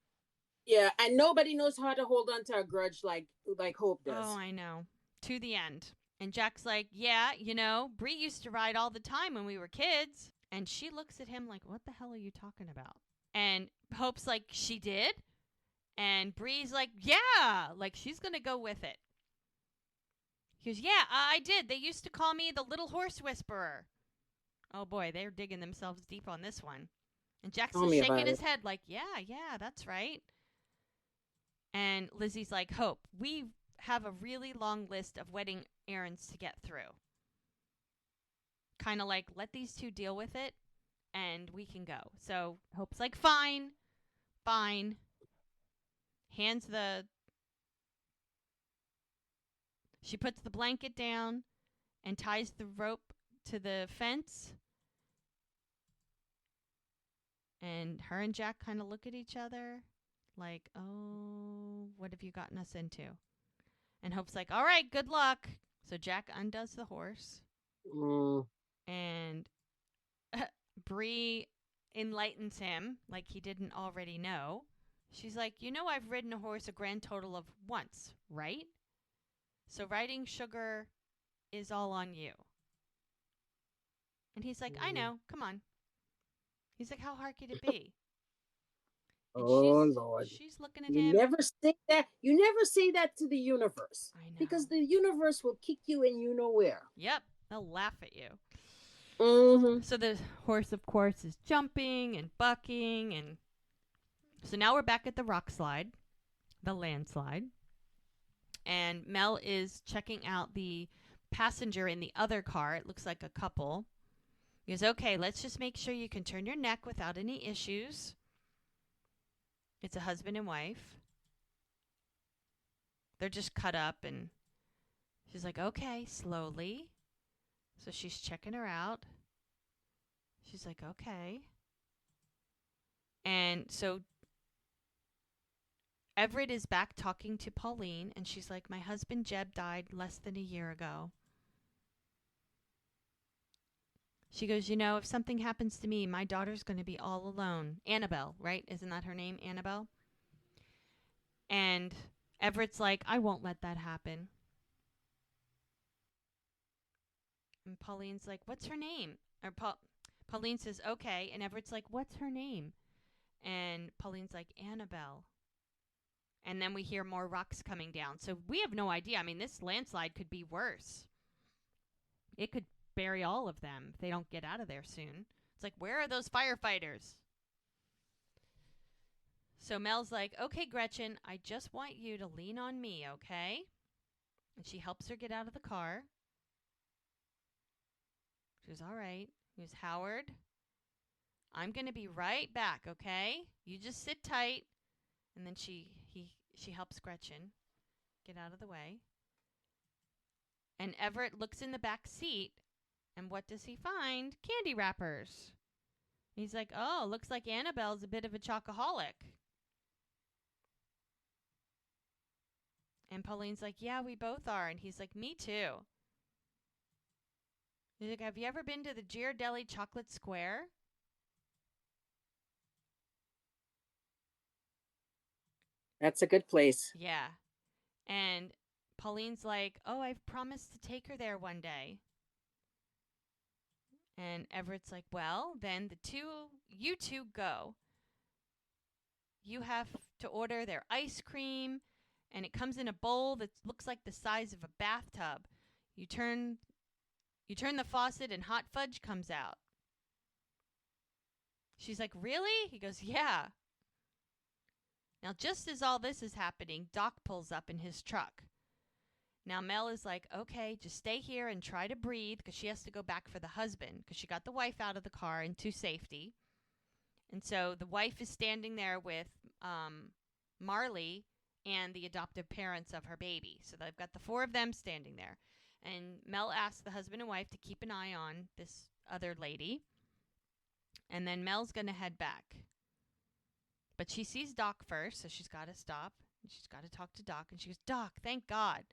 Yeah, and nobody knows how to hold on to a grudge like Hope does. Oh, I know. To the end. And Jack's like, yeah, Brie used to ride all the time when we were kids. And she looks at him like, what the hell are you talking about? And Hope's like, she did? And Brie's like, yeah, like she's going to go with it. He goes, yeah, I did. They used to call me the little horse whisperer. Oh boy, they're digging themselves deep on this one. And Jack's Tell just me shaking about his it. head like, yeah, that's right. And Lizzie's like, Hope, we have a really long list of wedding errands to get through. Kind of like, let these two deal with it and we can go. So Hope's like, fine, fine. Hands the. She puts the blanket down and ties the rope to the fence. And her and Jack kind of look at each other like, oh, what have you gotten us into? And Hope's like, all right, good luck. So Jack undoes the horse. Mm. And Brie enlightens him like he didn't already know. She's like, you know, I've ridden a horse a grand total of once, right? So riding Sugar is all on you. And he's like, I know, come on. He's like, how hard could it be? And Oh Lord. she's looking at You him. never say that. You never say that to the universe. I know. Because the universe will kick you and you know where. Yep, they'll laugh at you. Mm-hmm. So the horse, of course, is jumping and bucking. And so now we're back at the rock slide, the landslide. And Mel is checking out the passenger in the other car. It looks like a couple. He goes, okay, let's just make sure you can turn your neck without any issues. It's a husband and wife. They're just cut up, and she's like, okay, slowly. So she's checking her out. She's like, okay. And so Everett is back talking to Pauline, and she's like, my husband Jeb died less than a year ago. She goes, you know, if something happens to me, my daughter's going to be all alone. Annabelle, right? Isn't that her name? Annabelle? And Everett's like, I won't let that happen. And Pauline's like, what's her name? Or Pauline says, okay. And Everett's like, what's her name? And Pauline's like, Annabelle. And then we hear more rocks coming down. So we have no idea. I mean, this landslide could be worse. It could bury all of them if they don't get out of there soon. It's like, where are those firefighters? So Mel's like, okay, Gretchen, I just want you to lean on me, okay? And she helps her get out of the car. She goes, all right. He goes, Howard, I'm going to be right back, okay? You just sit tight. And then she helps Gretchen get out of the way. And Everett looks in the back seat, and what does he find? Candy wrappers. He's like, oh, looks like Annabelle's a bit of a chocoholic. And Pauline's like, yeah, we both are. And he's like, me too. He's like, have you ever been to the Ghirardelli Chocolate Square? That's a good place. Yeah. And Pauline's like, oh, I've promised to take her there one day. And Everett's like, well, then you two go. You have to order their ice cream, and it comes in a bowl that looks like the size of a bathtub. You turn the faucet, and hot fudge comes out. She's like, really? He goes, yeah. Now, just as all this is happening, Doc pulls up in his truck. Now, Mel is like, okay, just stay here and try to breathe because she has to go back for the husband because she got the wife out of the car into safety. And so the wife is standing there with Marley and the adoptive parents of her baby. So they've got the four of them standing there. And Mel asks the husband and wife to keep an eye on this other lady. And then Mel's going to head back. But she sees Doc first, so she's got to stop. She's got to talk to Doc. And she goes, Doc, thank God.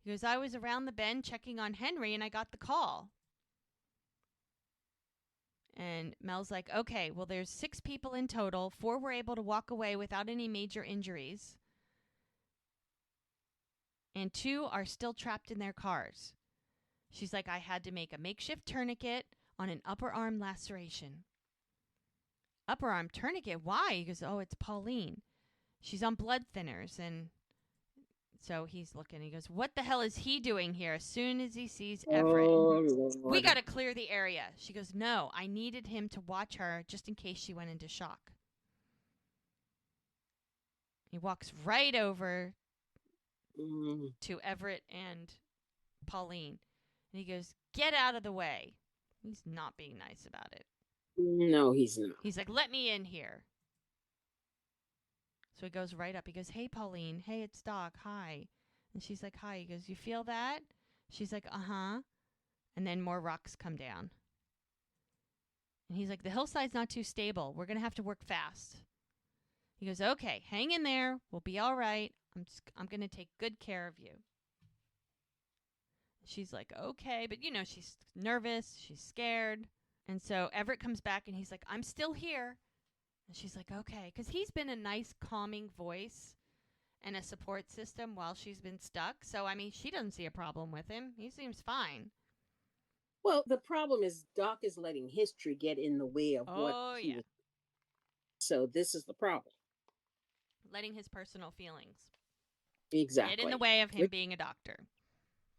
He goes, I was around the bend checking on Henry, and I got the call. And Mel's like, okay, well, there's 6 people in total. 4 were able to walk away without any major injuries. And 2 are still trapped in their cars. She's like, I had to make a makeshift tourniquet on an upper arm laceration. Upper arm tourniquet? Why? He goes, oh, it's Pauline. She's on blood thinners, and So he's looking. He goes, "What the hell is he doing here?" As soon as he sees Everett, Oh, "We Lord. got to clear the area." She goes, "No, I needed him to watch her just in case she went into shock." He walks right over to Everett and Pauline. And he goes, "Get out of the way." He's not being nice about it. No, he's not. He's like, "Let me in here." So he goes right up. He goes, "Hey, Pauline. Hey, it's Doc. Hi." And she's like, "Hi." He goes, "You feel that?" She's like, "Uh-huh." And then more rocks come down. And he's like, "The hillside's not too stable. We're going to have to work fast." He goes, "Okay, hang in there. We'll be all right. I'm going to take good care of you." She's like, "Okay." But, she's nervous. She's scared. And so Everett comes back and he's like, "I'm still here." And she's like, "Okay." Because he's been a nice, calming voice and a support system while she's been stuck. So, I mean, she doesn't see a problem with him. He seems fine. Well, the problem is Doc is letting history get in the way of what Oh, he yeah. was. So this is the problem. Letting his personal feelings get in the Exactly. way of him being a doctor.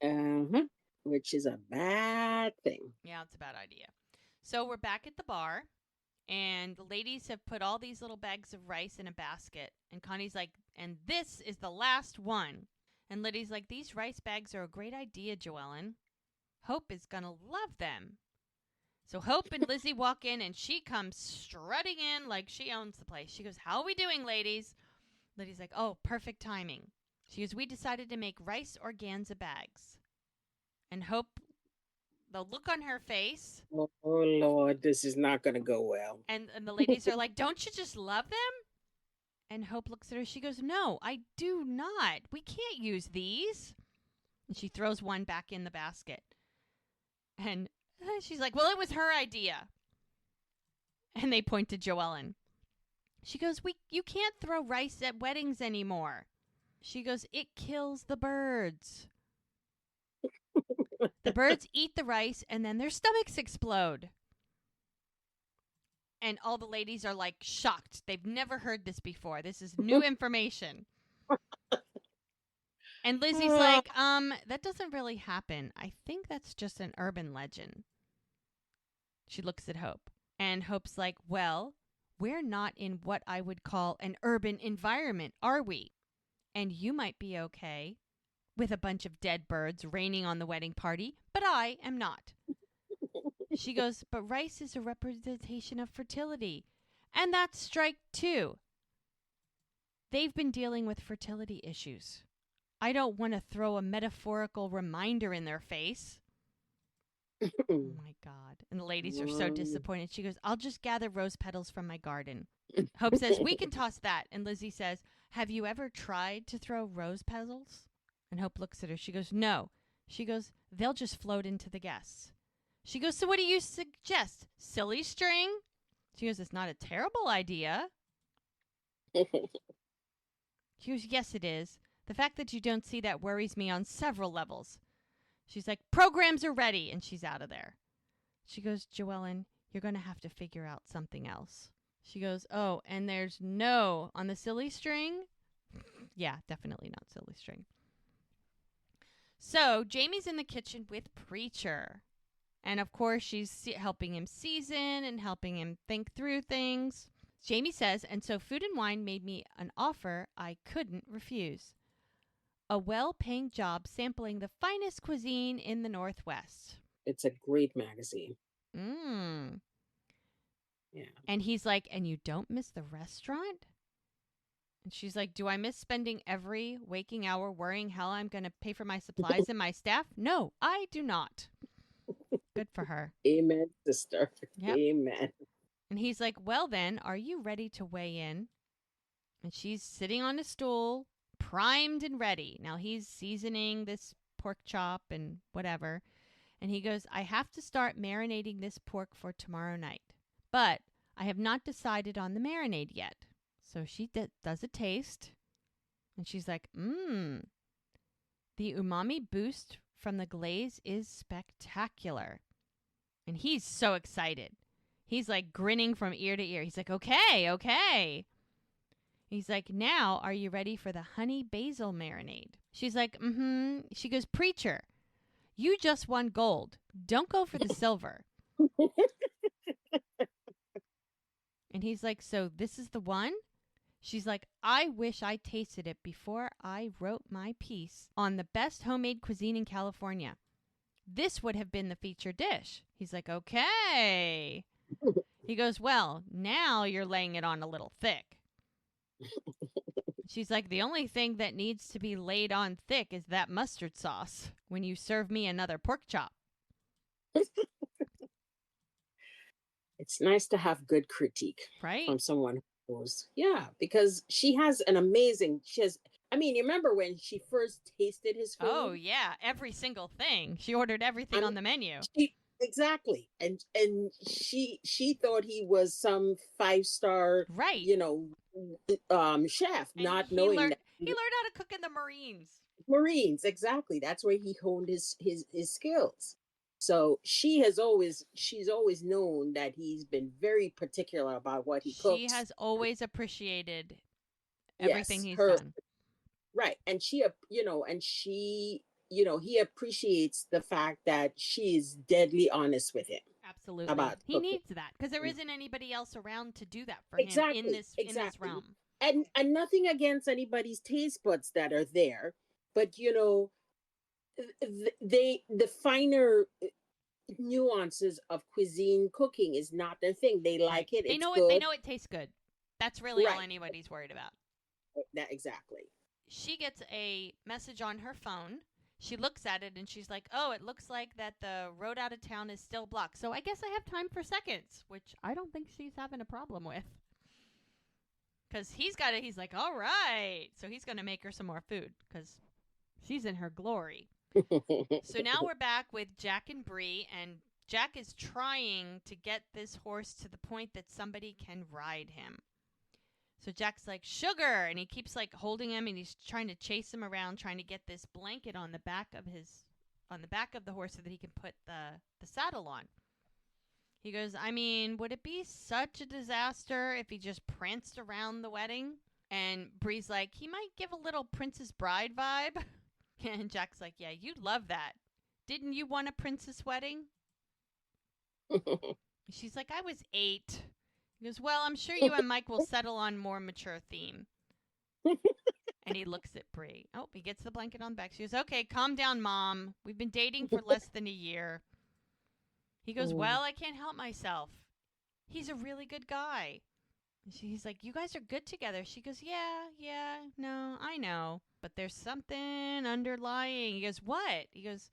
Uh-huh. Which is a bad thing. Yeah, it's a bad idea. So we're back at the bar, and the ladies have put all these little bags of rice in a basket. And Connie's like, "And this is the last one." And Liddy's like, "These rice bags are a great idea, Joellen. Hope is going to love them." So Hope and Lizzie walk in, and she comes strutting in like she owns the place. She goes, "How are we doing, ladies?" Liddy's like, "Oh, perfect timing." She goes, "We decided to make rice organza bags." And Hope, the look on her face, Oh, Lord, this is not going to go well. and the ladies are like, "Don't you just love them?" And Hope looks at her. She goes, "No, I do not. We can't use these." And she throws one back in the basket. And she's like, "Well, it was her idea." And they point to Joellen. She goes, "You can't throw rice at weddings anymore." She goes, "It kills the birds. The birds eat the rice and then their stomachs explode." And all the ladies are like shocked. They've never heard this before. This is new information. And Lizzie's like, that doesn't really happen. I think that's just an urban legend." She looks at Hope. And Hope's like, "Well, we're not in what I would call an urban environment, are we? And you might be okay with a bunch of dead birds raining on the wedding party, but I am not." She goes, "But rice is a representation of fertility. And that's strike two. They've been dealing with fertility issues. I don't want to throw a metaphorical reminder in their face." Oh, my God. And the ladies are so disappointed. She goes, "I'll just gather rose petals from my garden." Hope says, "We can toss that." And Lizzie says, "Have you ever tried to throw rose petals?" And Hope looks at her. She goes, "No." She goes, "They'll just float into the guests." She goes, "So what do you suggest? Silly string?" She goes, "It's not a terrible idea." She goes, "Yes, it is. The fact that you don't see that worries me on several levels." She's like, "Programs are ready." And she's out of there. She goes, "Joellen, you're going to have to figure out something else." She goes, "Oh, and there's no on the silly string?" Yeah, definitely not silly string. So Jamie's in the kitchen with Preacher. And of course, she's helping him season and helping him think through things. Jamie says, "And so Food and Wine made me an offer I couldn't refuse. A well-paying job sampling the finest cuisine in the Northwest." It's a great magazine. Mm. Yeah. And he's like, "And you don't miss the restaurant?" And she's like, "Do I miss spending every waking hour worrying how I'm going to pay for my supplies and my staff? No, I do not." Good for her. Amen, sister. Yep. Amen. And he's like, "Well then, are you ready to weigh in?" And she's sitting on a stool, primed and ready. Now he's seasoning this pork chop and whatever. And he goes, "I have to start marinating this pork for tomorrow night. But I have not decided on the marinade yet." So she does a taste. And she's like, The umami boost from the glaze is spectacular." And he's so excited. He's like grinning from ear to ear. He's like, "Okay." He's like, "Now, are you ready for the honey basil marinade?" She's like, mm-hmm. She goes, preacher, you just won gold. Don't go for the silver. And he's like, so this is the one? She's like, I wish I tasted it before I wrote my piece on the best homemade cuisine in California. This would have been the featured dish. He's like, okay. He goes, well, now you're laying it on a little thick. She's like, the only thing that needs to be laid on thick is that mustard sauce when you serve me another pork chop. It's nice to have good critique Right? from someone who knows. Yeah, because she has an amazing, she has, I mean, you remember when she first tasted his food? Oh, yeah. Every single thing. She ordered everything on the menu. Exactly. And she thought he was some 5-star, Right. chef, And not knowing that he learned how to cook in the Marines. Marines, exactly. That's where he honed his skills. So she's always known that he's been very particular about what he She cooks. has always appreciated everything Yes, he's her done. right. And he appreciates the fact that she is deadly honest with him. Absolutely. About He cooking. needs that because there isn't anybody else around to do that for him in Exactly. this realm. And nothing against anybody's taste buds that are there, but the finer nuances of cuisine cooking is not their thing. They like it. They It's know it. good. They know it tastes good. That's really all Right. anybody's worried about. That exactly. She gets a message on her phone. She looks at it and she's like, "Oh, it looks like that the road out of town is still blocked. So I guess I have time for seconds," which I don't think she's having a problem with. Cuz he's got it. He's like, "All right." So he's going to make her some more food cuz she's in her glory. So now we're back with Jack and Brie, and Jack is trying to get this horse to the point that somebody can ride him. So Jack's like, sugar, and he keeps like holding him, and he's trying to chase him around, trying to get this blanket on the back of the horse so that he can put the saddle on. He goes, I mean, would it be such a disaster if he just pranced around the wedding? And Brie's like, he might give a little Princess Bride vibe. And Jack's like, yeah, you'd love that. Didn't you want a princess wedding? She's like, I was 8. He goes, well, I'm sure you and Mike will settle on more mature theme. And he looks at Brie. Oh, he gets the blanket on the back. She goes, okay, calm down, Mom. We've been dating for less than a year. He goes, well, I can't help myself. He's a really good guy. He's like, you guys are good together. She goes, yeah, no, I know. But there's something underlying. He goes, what? He goes,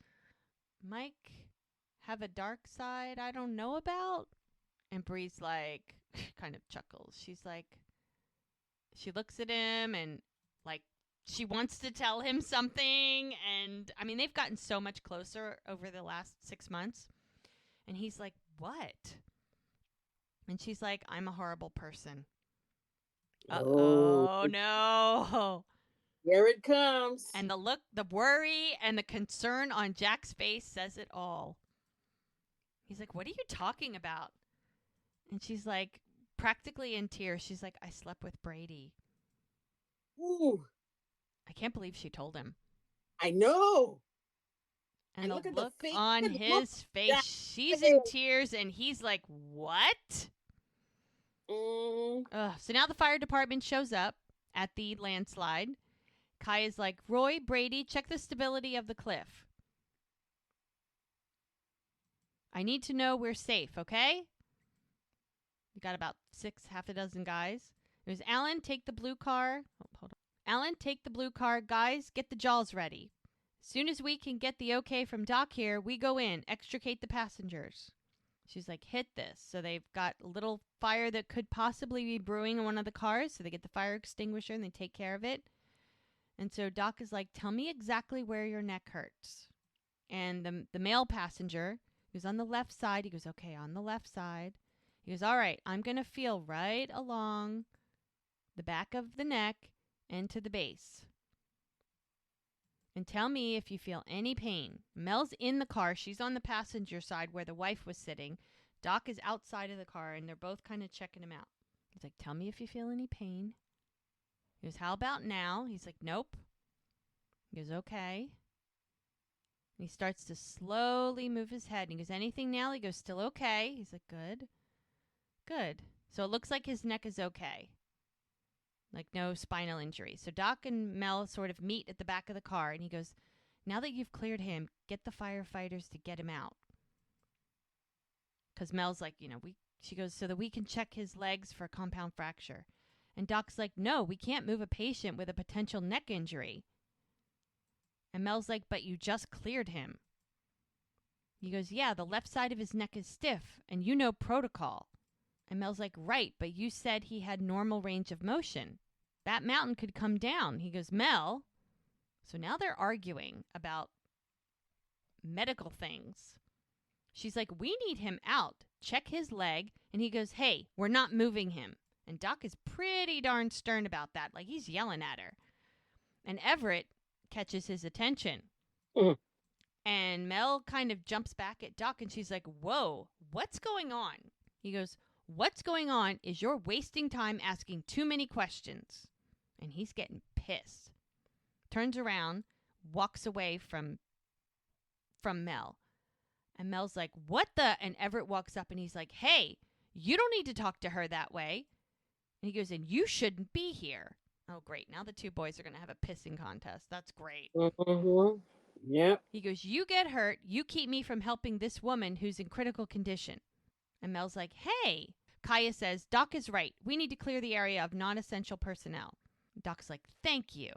Mike have a dark side I don't know about? And Bree's like, kind of chuckles. She's like, she looks at him and like, she wants to tell him something. And I mean, they've gotten so much closer over the last 6 months. And he's like, what? And she's like, I'm a horrible person. Uh-oh, no. Here it comes. And the look, the worry, and the concern on Jack's face says it all. He's like, what are you talking about? And she's like, practically in tears. She's like, I slept with Brady. Ooh. I can't believe she told him. I know. And the look on his face, she's in tears, and he's like, what? So now the fire department shows up at the landslide. Kaya's like, Roy, Brady, check the stability of the cliff. I need to know we're safe, okay? We got about half a dozen guys. It was Alan, take the blue car. Oh, hold on. Alan, take the blue car. Guys, get the jaws ready. As soon as we can get the okay from Doc here, we go in, extricate the passengers. She's like, hit this. So they've got a little fire that could possibly be brewing in one of the cars. So they get the fire extinguisher and they take care of it. And so Doc is like, tell me exactly where your neck hurts. And the male passenger, who's on the left side, he goes, okay, on the left side. He goes, all right, I'm going to feel right along the back of the neck and to the base. And tell me if you feel any pain. Mel's in the car. She's on the passenger side where the wife was sitting. Doc is outside of the car, and they're both kind of checking him out. He's like, tell me if you feel any pain. He goes, how about now? He's like, nope. He goes, okay. And he starts to slowly move his head. And he goes, anything, Nell? He goes, still okay. He's like, good. Good. So it looks like his neck is okay. Like no spinal injury. So Doc and Mel sort of meet at the back of the car. And he goes, now that you've cleared him, get the firefighters to get him out. Because Mel's like, she goes, so that we can check his legs for a compound fracture. And Doc's like, no, we can't move a patient with a potential neck injury. And Mel's like, but you just cleared him. He goes, yeah, the left side of his neck is stiff, and you know protocol. And Mel's like, right, but you said he had normal range of motion. That mountain could come down. He goes, Mel. So now they're arguing about medical things. She's like, we need him out. Check his leg. And he goes, hey, we're not moving him. And Doc is pretty darn stern about that. Like, he's yelling at her. And Everett catches his attention. Mm. And Mel kind of jumps back at Doc, and she's like, whoa, what's going on? He goes, what's going on is you're wasting time asking too many questions. And he's getting pissed. Turns around, walks away from Mel. And Mel's like, what the? And Everett walks up and he's like, hey, you don't need to talk to her that way. And he goes, and you shouldn't be here. Oh, great. Now the two boys are going to have a pissing contest. That's great. Mm-hmm. Yep. He goes, you get hurt. You keep me from helping this woman who's in critical condition. And Mel's like, hey. Kaya says, Doc is right. We need to clear the area of non-essential personnel. Doc's like, thank you.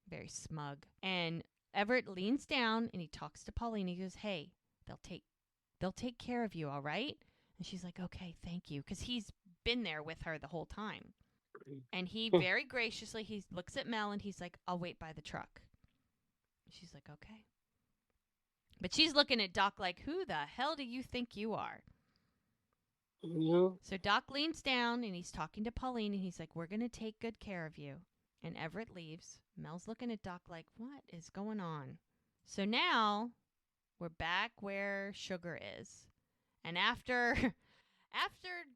Very smug. And Everett leans down and he talks to Pauline. He goes, hey, they'll take care of you, all right? And she's like, okay, thank you. Because he's been there with her the whole time. And he very graciously, he looks at Mel and he's like, I'll wait by the truck. She's like, okay. But she's looking at Doc like, who the hell do you think you are? Yeah. So Doc leans down and he's talking to Pauline and he's like, we're going to take good care of you. And Everett leaves. Mel's looking at Doc like, what is going on? So now we're back where Sugar is. And after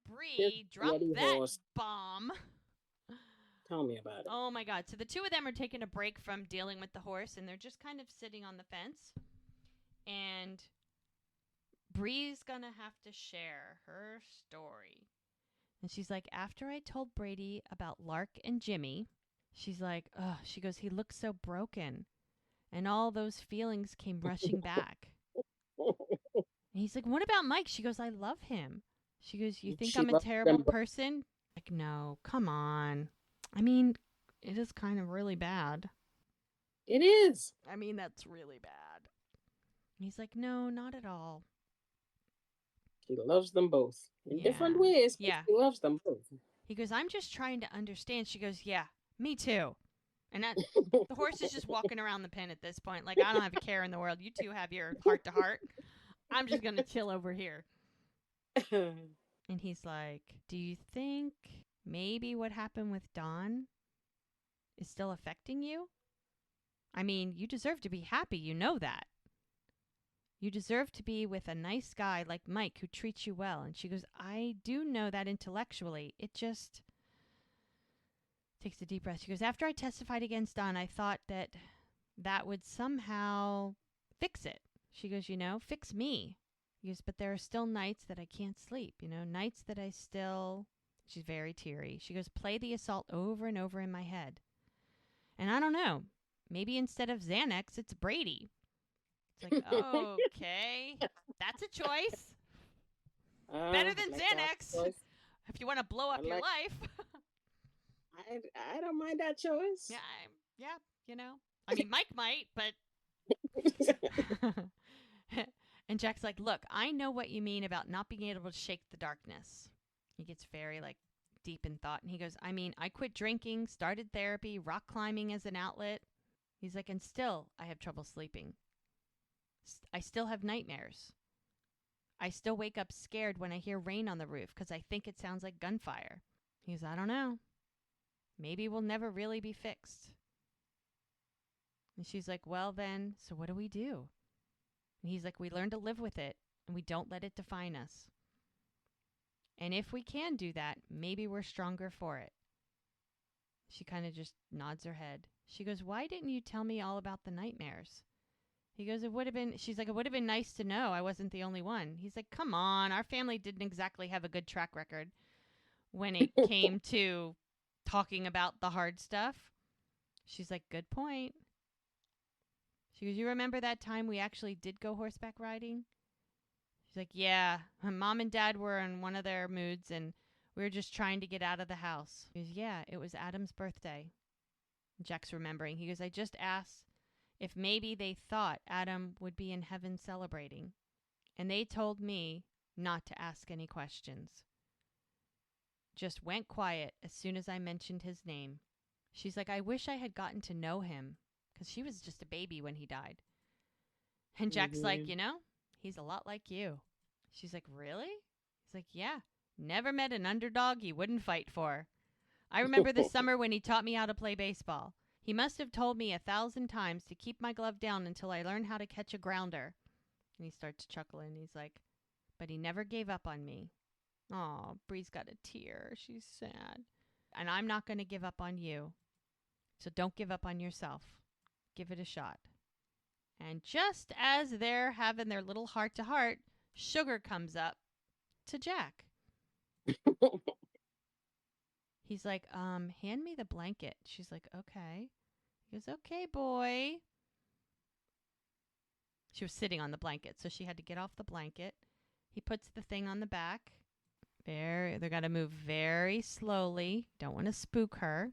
Brie dropped that bomb. Tell me about it. Oh my God. So the two of them are taking a break from dealing with the horse and they're just kind of sitting on the fence. And Brie's gonna have to share her story. And she's like, after I told Brady about Lark and Jimmy, she's like, ugh, she goes, he looks so broken. And all those feelings came rushing back. And he's like, what about Mike? She goes, I love him. She goes, you think I'm a terrible person? Like, no, come on. I mean, it is kind of really bad. It is. I mean, that's really bad. And he's like, no, not at all. He loves them both in different ways. But he loves them both. He goes, I'm just trying to understand. She goes, yeah, me too. And that the horse is just walking around the pen at this point. Like, I don't have a care in the world. You two have your heart to heart. I'm just going to chill over here. And he's like, do you think maybe what happened with Dawn is still affecting you? I mean, you deserve to be happy. You know that. You deserve to be with a nice guy like Mike who treats you well. And she goes, I do know that intellectually. It just takes a deep breath. She goes, after I testified against Don, I thought that would somehow fix it. She goes, fix me. He goes, but there are still nights that I can't sleep, nights that I still, she's very teary. She goes, play the assault over and over in my head. And I don't know, maybe instead of Xanax, it's Brady. It's like, okay, that's a choice. Better than Xanax. If you want to blow up your life. I don't mind that choice. Yeah, I mean, Mike might, but. And Jack's like, look, I know what you mean about not being able to shake the darkness. He gets very, deep in thought. And he goes, I mean, I quit drinking, started therapy, rock climbing as an outlet. He's like, and still, I have trouble sleeping. I still have nightmares. I still wake up scared when I hear rain on the roof because I think it sounds like gunfire. He goes, I don't know. Maybe we'll never really be fixed. And she's like, well then, so what do we do? And he's like, we learn to live with it and we don't let it define us. And if we can do that, maybe we're stronger for it. She kind of just nods her head. She goes, why didn't you tell me all about the nightmares? He goes, it would have been, she's like, it would have been nice to know I wasn't the only one. He's like, come on, our family didn't exactly have a good track record when it came to talking about the hard stuff. She's like, good point. She goes, you remember that time we actually did go horseback riding? She's like, yeah, mom and dad were in one of their moods and we were just trying to get out of the house. He goes, yeah, it was Adam's birthday. Jack's remembering. He goes, I just asked if maybe they thought Adam would be in heaven celebrating. And they told me not to ask any questions. Just went quiet as soon as I mentioned his name. She's like, I wish I had gotten to know him because she was just a baby when he died. And Jack's like, he's a lot like you. She's like, really? He's like, yeah. Never met an underdog he wouldn't fight for. I remember the summer when he taught me how to play baseball. He must have told me 1,000 times to keep my glove down until I learned how to catch a grounder. And he starts chuckling. He's like, but he never gave up on me. Oh, Brie's got a tear. She's sad. And I'm not going to give up on you. So don't give up on yourself. Give it a shot. And just as they're having their little heart-to-heart, Sugar comes up to Jack. He's like, hand me the blanket. She's like, okay. He goes, okay, boy. She was sitting on the blanket, so she had to get off the blanket. He puts the thing on the back. They're got to move very slowly. Don't want to spook her.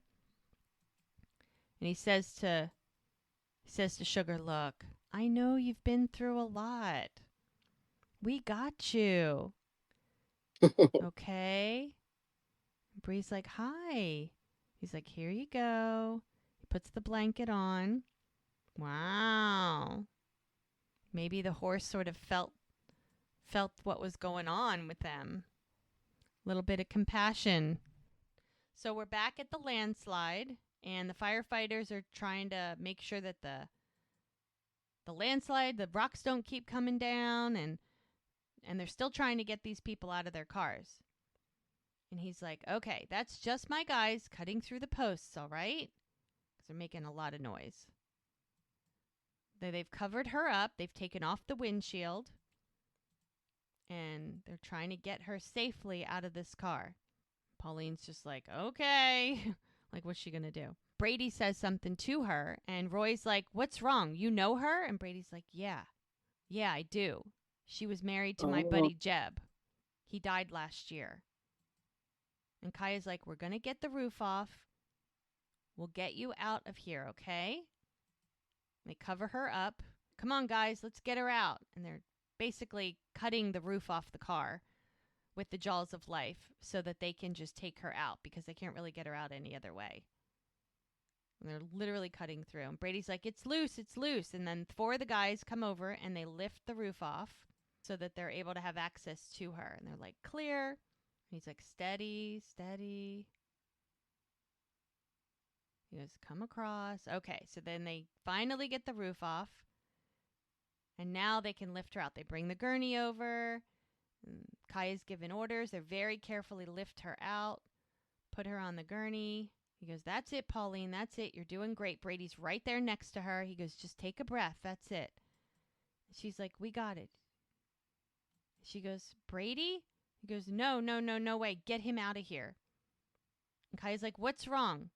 And he says to Sugar, look, I know you've been through a lot. We got you. Okay? Bree's like, hi. He's like, here you go. He puts the blanket on. Wow. Maybe the horse sort of felt what was going on with them. A little bit of compassion. So we're back at the landslide, and the firefighters are trying to make sure that the landslide, the rocks don't keep coming down, and they're still trying to get these people out of their cars. And he's like, okay, that's just my guys cutting through the posts, all right? Because they're making a lot of noise. They've covered her up. They've taken off the windshield. And they're trying to get her safely out of this car. Pauline's just like, okay. Like, what's she going to do? Brady says something to her, and Roy's like, what's wrong? You know her? And Brady's like, yeah. Yeah, I do. She was married to my buddy Jeb. He died last year. And Kaya's like, we're going to get the roof off. We'll get you out of here, okay? They cover her up. Come on, guys, let's get her out. And they're basically cutting the roof off the car with the jaws of life so that they can just take her out because they can't really get her out any other way. And they're literally cutting through. And Brady's like, it's loose, it's loose. And then 4 of the guys come over and they lift the roof off so that they're able to have access to her. And they're like, clear. And he's like, steady, steady. He goes, come across. Okay, so then they finally get the roof off. And now they can lift her out. They bring the gurney over. Kaya's given orders. They very carefully lift her out, put her on the gurney. He goes, that's it, Pauline. That's it. You're doing great. Brady's right there next to her. He goes, just take a breath. That's it. She's like, we got it. She goes, Brady? He goes, no way. Get him out of here. And Kaya's like, what's wrong?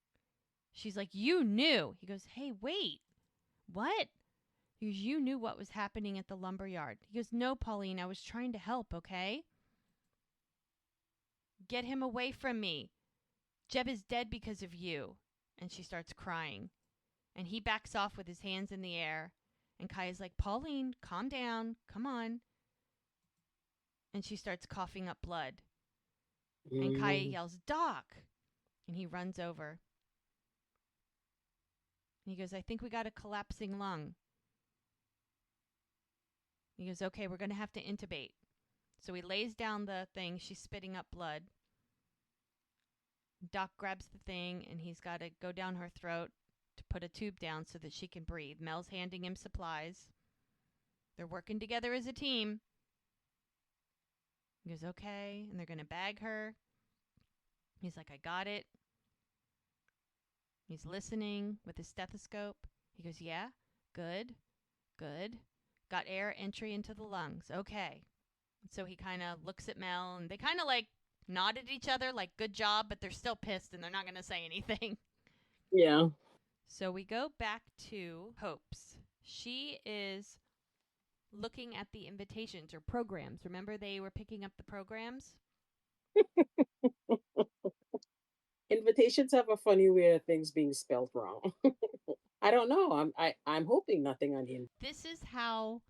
She's like, you knew. He goes, hey, wait. What? He goes, you knew what was happening at the lumberyard. He goes, no, Pauline, I was trying to help, okay? Get him away from me. Jeb is dead because of you. And she starts crying. And he backs off with his hands in the air. And Kaya's like, Pauline, calm down. Come on. And she starts coughing up blood. And Kaya yells, Doc. And he runs over. And he goes, I think we got a collapsing lung. He goes, okay, we're going to have to intubate. So he lays down the thing. She's spitting up blood. Doc grabs the thing, and he's got to go down her throat to put a tube down so that she can breathe. Mel's handing him supplies. They're working together as a team. He goes, okay, and they're going to bag her. He's like, I got it. He's listening with his stethoscope. He goes, yeah, good, good. Got air entry into the lungs. Okay. So he kind of looks at Mel, and they kind of like nod at each other, like, good job, but they're still pissed and they're not going to say anything. Yeah. So we go back to Hope's. She is looking at the invitations or programs. Remember, they were picking up the programs? Invitations have a funny way of things being spelled wrong. I don't know. I'm hoping nothing on the. This is how,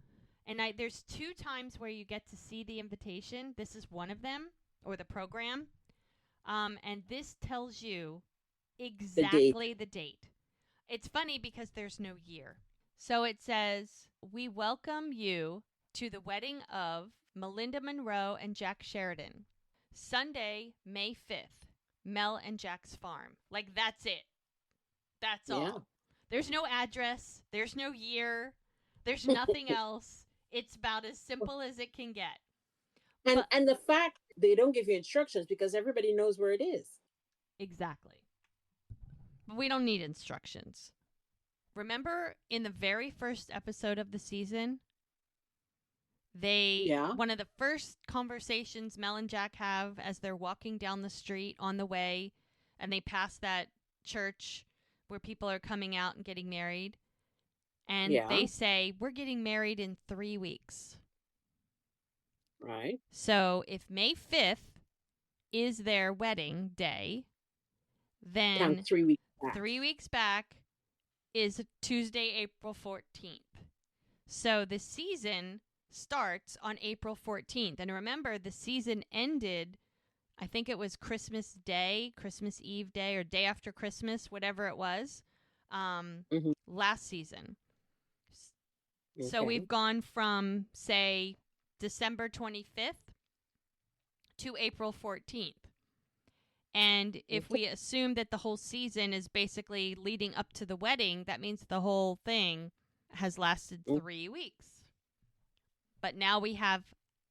and there's two times where you get to see the invitation. This is one of them, or the program. And this tells you The date. exactly the date. It's funny because there's no year. So it says, we welcome you to the wedding of Melinda Monroe and Jack Sheridan. Sunday, May 5th, Mel and Jack's farm. Like, that's it. That's Yeah. all. There's no address. There's no year. There's nothing else. It's about as simple as it can get. And the fact they don't give you instructions because everybody knows where it is. Exactly. But we don't need instructions. Remember in the very first episode of the season, one of the first conversations Mel and Jack have as they're walking down the street on the way, and they pass that church where people are coming out and getting married, and they say, we're getting married in 3 weeks. Right. So if May 5th is their wedding day, then 3 weeks back. 3 weeks back is Tuesday, April 14th. So the season starts on April 14th. And remember, the season ended, I think it was Christmas Day, Christmas Eve Day, or day after Christmas, whatever it was, last season. Okay. So we've gone from, say, December 25th to April 14th. And if we assume that the whole season is basically leading up to the wedding, that means the whole thing has lasted 3 weeks. But now we have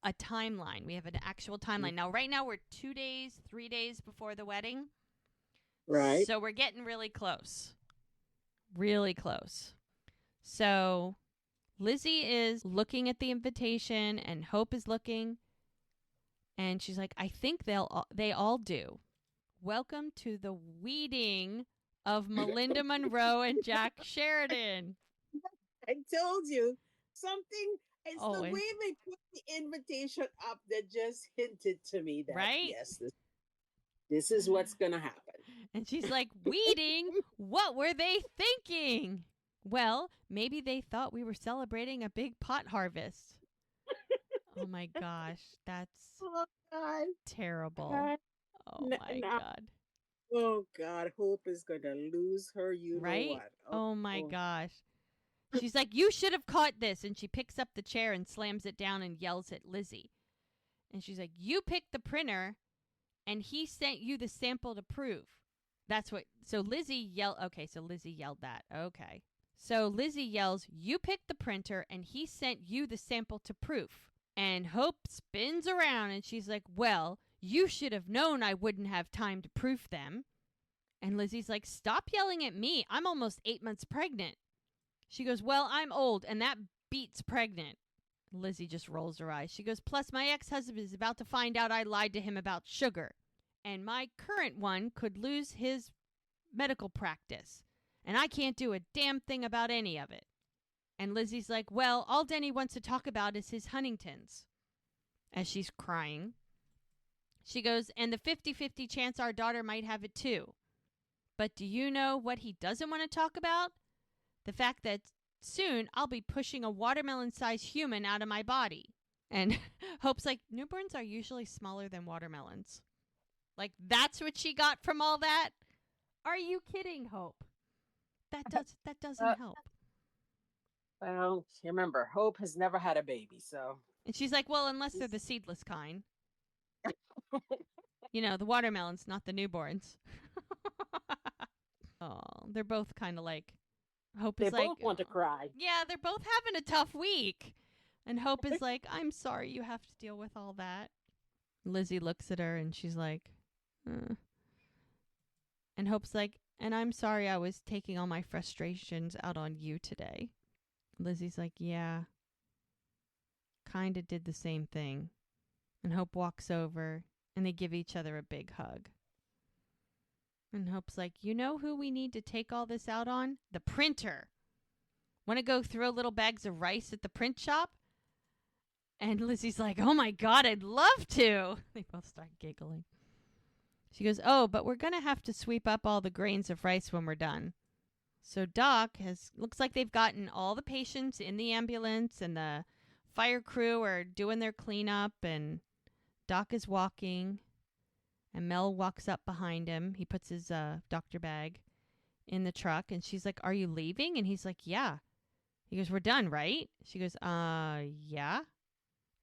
a timeline. We have an actual timeline. Now, right now, we're 2 days, 3 days before the wedding. Right. So we're getting really close. Really close. So Lizzie is looking at the invitation, and Hope is looking. And she's like, I think they all do. Welcome to the wedding of Melinda Monroe and Jack Sheridan. I told you something. It's the way they put the invitation up that just hinted to me that, yes, this is what's going to happen. And she's like, wedding? What were they thinking? Well, maybe they thought we were celebrating a big pot harvest. Oh, my gosh. That's terrible. Oh, my God. Oh, God. Hope is going to lose her, know what. Oh, my gosh. She's like, you should have caught this. And she picks up the chair and slams it down and yells at Lizzie. And she's like, you picked the printer, and he sent you the sample to prove. So Lizzie yelled. Okay, so Lizzie yelled that. Okay. So Lizzie yells, you picked the printer, and he sent you the sample to proof. And Hope spins around, and she's like, well, you should have known I wouldn't have time to proof them. And Lizzie's like, stop yelling at me. I'm almost 8 months pregnant. She goes, well, I'm old, and that beats pregnant. Lizzie just rolls her eyes. She goes, plus my ex-husband is about to find out I lied to him about sugar. And my current one could lose his medical practice. And I can't do a damn thing about any of it. And Lizzie's like, well, all Denny wants to talk about is his Huntington's. As she's crying. She goes, and the 50-50 chance our daughter might have it too. But do you know what he doesn't want to talk about? The fact that soon I'll be pushing a watermelon-sized human out of my body. And Hope's like, newborns are usually smaller than watermelons. Like, that's what she got from all that? Are you kidding, Hope? That doesn't help. Well, remember, Hope has never had a baby, so. And she's like, well, unless they're the seedless kind. The watermelons, not the newborns. Oh, they're both kind of like, Hope is like, they both want to cry. Yeah, they're both having a tough week. And Hope is like, I'm sorry you have to deal with all that. Lizzie looks at her and she's like, And Hope's like, And I'm sorry I was taking all my frustrations out on you today. Lizzie's like, yeah, kind of did the same thing. And Hope walks over and they give each other a big hug. And Hope's like, you know who we need to take all this out on? The printer. Want to go throw little bags of rice at the print shop? And Lizzie's like, oh my God, I'd love to. They both start giggling. She goes, oh, but we're going to have to sweep up all the grains of rice when we're done. So Doc looks like they've gotten all the patients in the ambulance and the fire crew are doing their cleanup and Doc is walking and Mel walks up behind him. He puts his doctor bag in the truck and she's like, are you leaving? And he's like, yeah. He goes, we're done, right? She goes, yeah.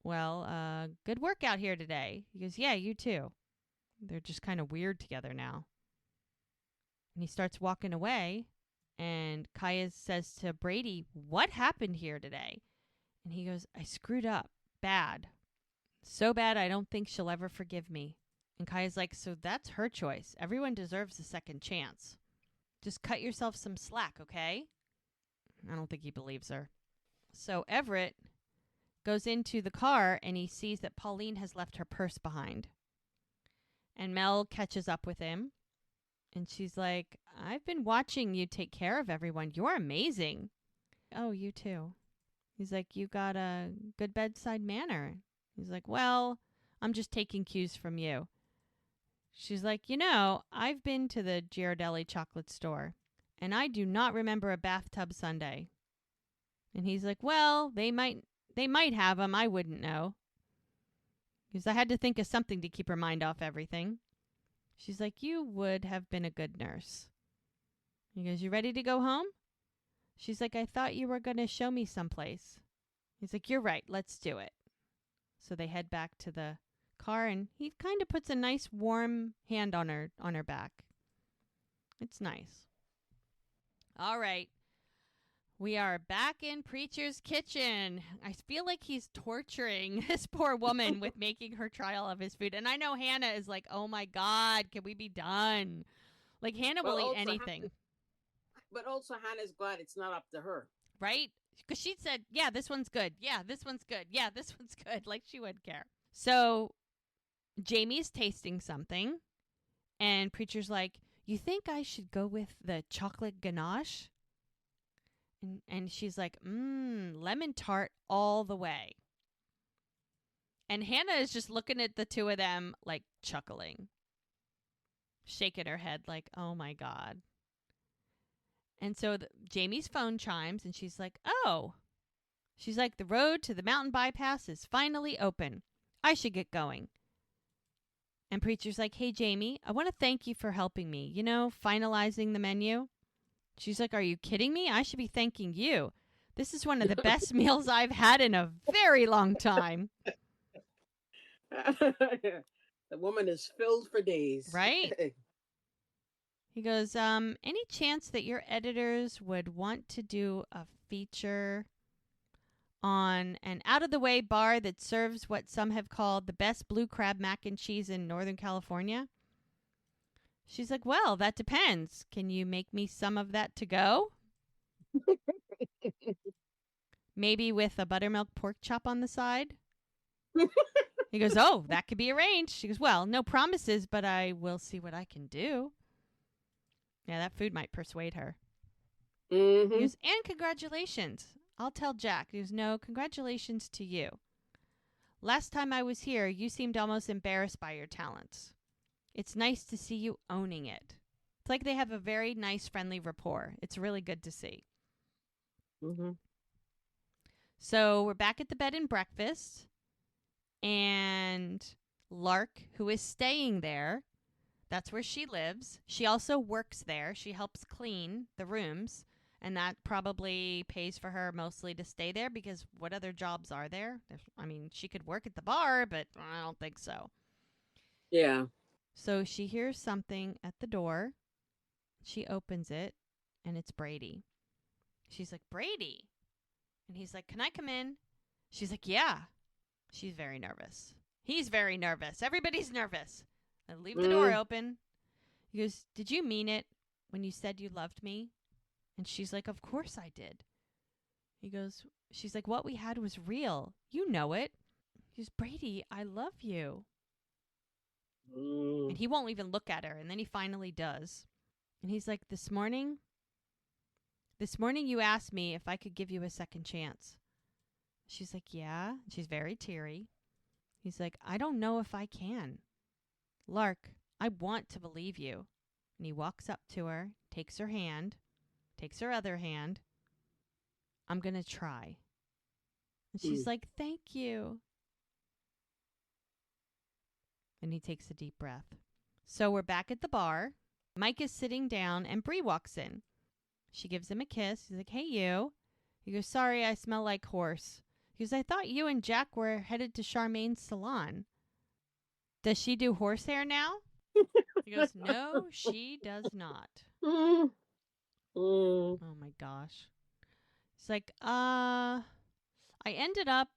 Well, good work out here today. He goes, yeah, you too. They're just kind of weird together now. And he starts walking away. And Kaya says to Brady, what happened here today? And he goes, I screwed up. Bad. So bad I don't think she'll ever forgive me. And Kaya's like, so that's her choice. Everyone deserves a second chance. Just cut yourself some slack, okay? I don't think he believes her. So Everett goes into the car and he sees that Pauline has left her purse behind. And Mel catches up with him. And she's like, I've been watching you take care of everyone. You're amazing. Oh, you too. He's like, you got a good bedside manner. He's like, well, I'm just taking cues from you. She's like, you know, I've been to the Ghirardelli chocolate store, and I do not remember a bathtub sundae. And he's like, well, they might have them. I wouldn't know. Because I had to think of something to keep her mind off everything. She's like, you would have been a good nurse. He goes, you ready to go home? She's like, I thought you were going to show me someplace. He's like, you're right. Let's do it. So they head back to the car, and he kind of puts a nice warm hand on her back. It's nice. All right. We are back in Preacher's kitchen. I feel like he's torturing this poor woman with making her try all of his food. And I know Hannah is like, oh my God, can we be done? Like, Hannah will eat anything. But also, Hannah's glad it's not up to her. Right? Because she said, yeah, this one's good. Yeah, this one's good. Yeah, this one's good. Like, she wouldn't care. So Jamie's tasting something. And Preacher's like, you think I should go with the chocolate ganache? And she's like, lemon tart all the way. And Hannah is just looking at the two of them, like, chuckling. Shaking her head like, oh, my God. And so Jamie's phone chimes, and she's like, oh. She's like, the road to the mountain bypass is finally open. I should get going. And Preacher's like, hey, Jamie, I want to thank you for helping me, finalizing the menu. She's like, are you kidding me? I should be thanking you. This is one of the best meals I've had in a very long time. The woman is filled for days. Right? He goes, any chance that your editors would want to do a feature on an out-of-the-way bar that serves what some have called the best blue crab mac and cheese in Northern California? She's like, well, that depends. Can you make me some of that to go? Maybe with a buttermilk pork chop on the side? He goes, oh, that could be arranged. She goes, well, no promises, but I will see what I can do. Yeah, that food might persuade her. Mm-hmm. He goes, and congratulations. I'll tell Jack. He goes, no, congratulations to you. Last time I was here, you seemed almost embarrassed by your talents. It's nice to see you owning it. It's like they have a very nice, friendly rapport. It's really good to see. Mm-hmm. So we're back at the bed and breakfast. And Lark, who is staying there, that's where she lives. She also works there. She helps clean the rooms. And that probably pays for her mostly to stay there because what other jobs are there? I mean, she could work at the bar, but I don't think so. Yeah. So she hears something at the door. She opens it, and it's Brady. She's like, Brady? And he's like, can I come in? She's like, yeah. She's very nervous. He's very nervous. Everybody's nervous. I leave the door open. He goes, did you mean it? when you said you loved me? And she's like, of course I did. She's like, what we had was real. You know it. He goes, Brady, I love you. And he won't even look at her. And then he finally does. And he's like, this morning you asked me if I could give you a second chance. She's like, yeah. She's very teary. He's like, I don't know if I can. Lark, I want to believe you. And he walks up to her, takes her hand, takes her other hand. I'm going to try. And she's like, thank you. And he takes a deep breath. So we're back at the bar. Mike is sitting down and Brie walks in. She gives him a kiss. He's like, hey, you. He goes, sorry, I smell like horse. He goes, I thought you and Jack were headed to Charmaine's salon. Does she do horsehair now? He goes, no, she does not. Oh, my gosh. He's like, I ended up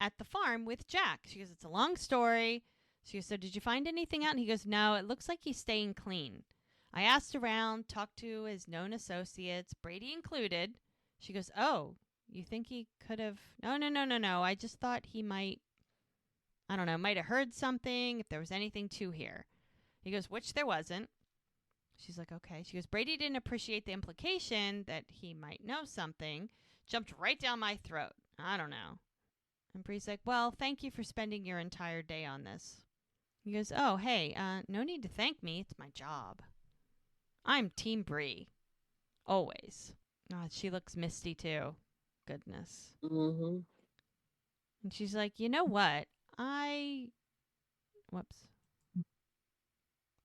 at the farm with Jack. She goes, it's a long story. She goes, so did you find anything out? And he goes, no, it looks like he's staying clean. I asked around, talked to his known associates, Brady included. She goes, oh, you think he could have? No. I just thought he might, I don't know, might have heard something, if there was anything to hear. He goes, which there wasn't. She's like, okay. She goes, Brady didn't appreciate the implication that he might know something. Jumped right down my throat. I don't know. And Bree's like, well, thank you for spending your entire day on this. He goes, oh, hey, no need to thank me. It's my job. I'm Team Brie. Always. Oh, she looks misty, too. Goodness. Mm-hmm. And she's like, you know what? Whoops.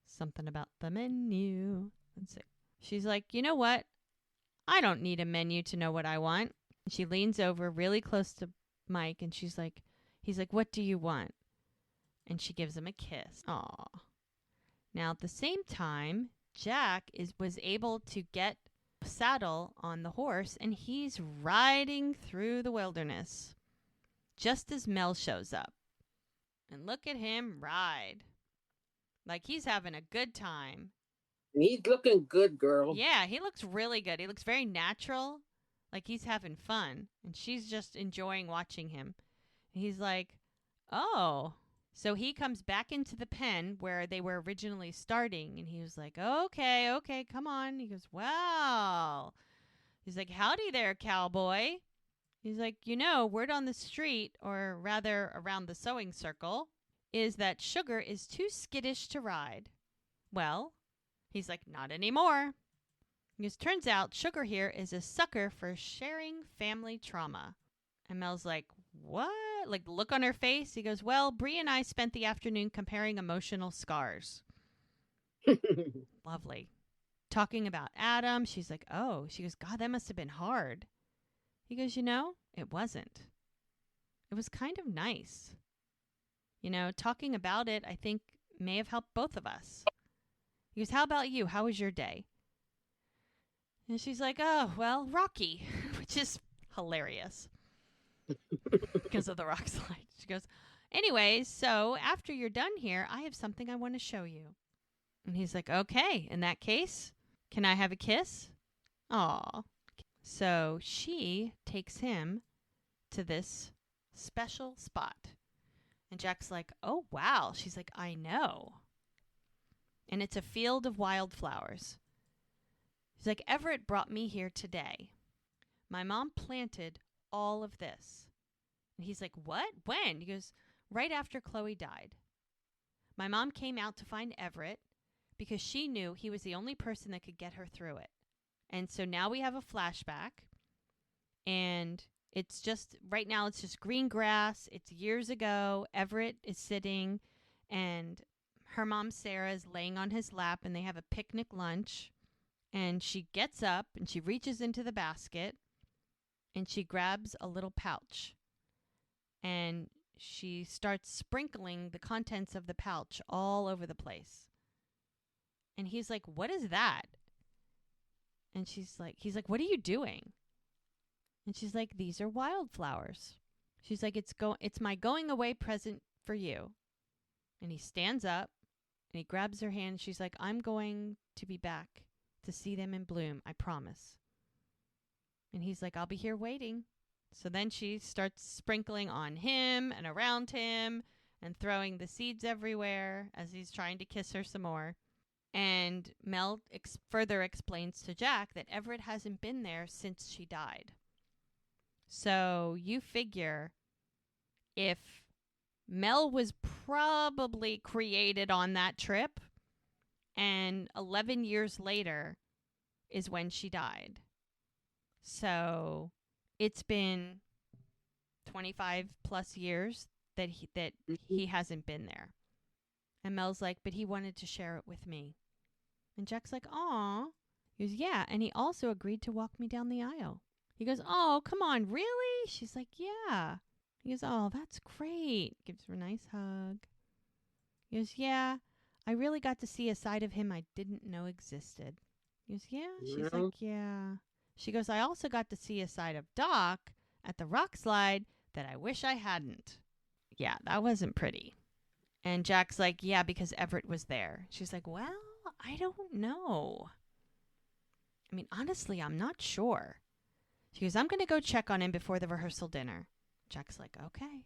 Something about the menu. Let's see. She's like, you know what? I don't need a menu to know what I want. And she leans over really close to Mike, and he's like, what do you want? And she gives him a kiss. Aw. Now, at the same time, Jack was able to get a saddle on the horse, and he's riding through the wilderness just as Mel shows up. And look at him ride. Like he's having a good time. He's looking good, girl. Yeah, he looks really good. He looks very natural, like he's having fun. And she's just enjoying watching him. And he's like, oh. So he comes back into the pen where they were originally starting. And he was like, okay, come on. He goes, wow. He's like, howdy there, cowboy. He's like, word on the street, or rather around the sewing circle, is that Sugar is too skittish to ride. Well, he's like, not anymore. Because turns out Sugar here is a sucker for sharing family trauma. And Mel's like, what? Like, the look on her face. He goes, well, Brie and I spent the afternoon comparing emotional scars. Lovely. Talking about Adam. She's like, oh. She goes, God, that must have been hard. He goes, it wasn't. It was kind of nice. Talking about it, I think, may have helped both of us. He goes, how about you? How was your day? And she's like, oh, well, rocky, which is hilarious because of the rock slide. She goes, anyways, so after you're done here, I have something I want to show you. And he's like, okay, in that case, can I have a kiss? Aw. So she takes him to this special spot. And Jack's like, oh, wow. She's like, I know. And it's a field of wildflowers. He's like, Everett brought me here today. My mom planted all of this. And he's like, what? When? He goes, right after Chloe died. My mom came out to find Everett because she knew he was the only person that could get her through it. And so now we have a flashback, and it's just, right now it's just green grass. It's years ago. Everett is sitting, and her mom, Sarah, is laying on his lap, and they have a picnic lunch. And she gets up, and she reaches into the basket, and she grabs a little pouch. And she starts sprinkling the contents of the pouch all over the place. And he's like, what is that? And he's like, what are you doing? And she's like, these are wildflowers. She's like, it's my going away present for you. And he stands up and he grabs her hand. She's like, I'm going to be back to see them in bloom. I promise. And he's like, I'll be here waiting. So then she starts sprinkling on him and around him and throwing the seeds everywhere as he's trying to kiss her some more. And Mel further explains to Jack that Everett hasn't been there since she died. So you figure if Mel was probably created on that trip, and 11 years later is when she died. So it's been 25 plus years that he hasn't been there. And Mel's like, but he wanted to share it with me. And Jack's like, aw. He goes, yeah, and he also agreed to walk me down the aisle. He goes, oh, come on, really? She's like, yeah. He goes, oh, that's great. Gives her a nice hug. He goes, yeah, I really got to see a side of him I didn't know existed. He goes, yeah? She's like, yeah. She goes, I also got to see a side of Doc at the rock slide that I wish I hadn't. Yeah, that wasn't pretty. And Jack's like, yeah, because Everett was there. She's like, well, I don't know. I mean, honestly, I'm not sure. She goes, I'm going to go check on him before the rehearsal dinner. Jack's like, okay.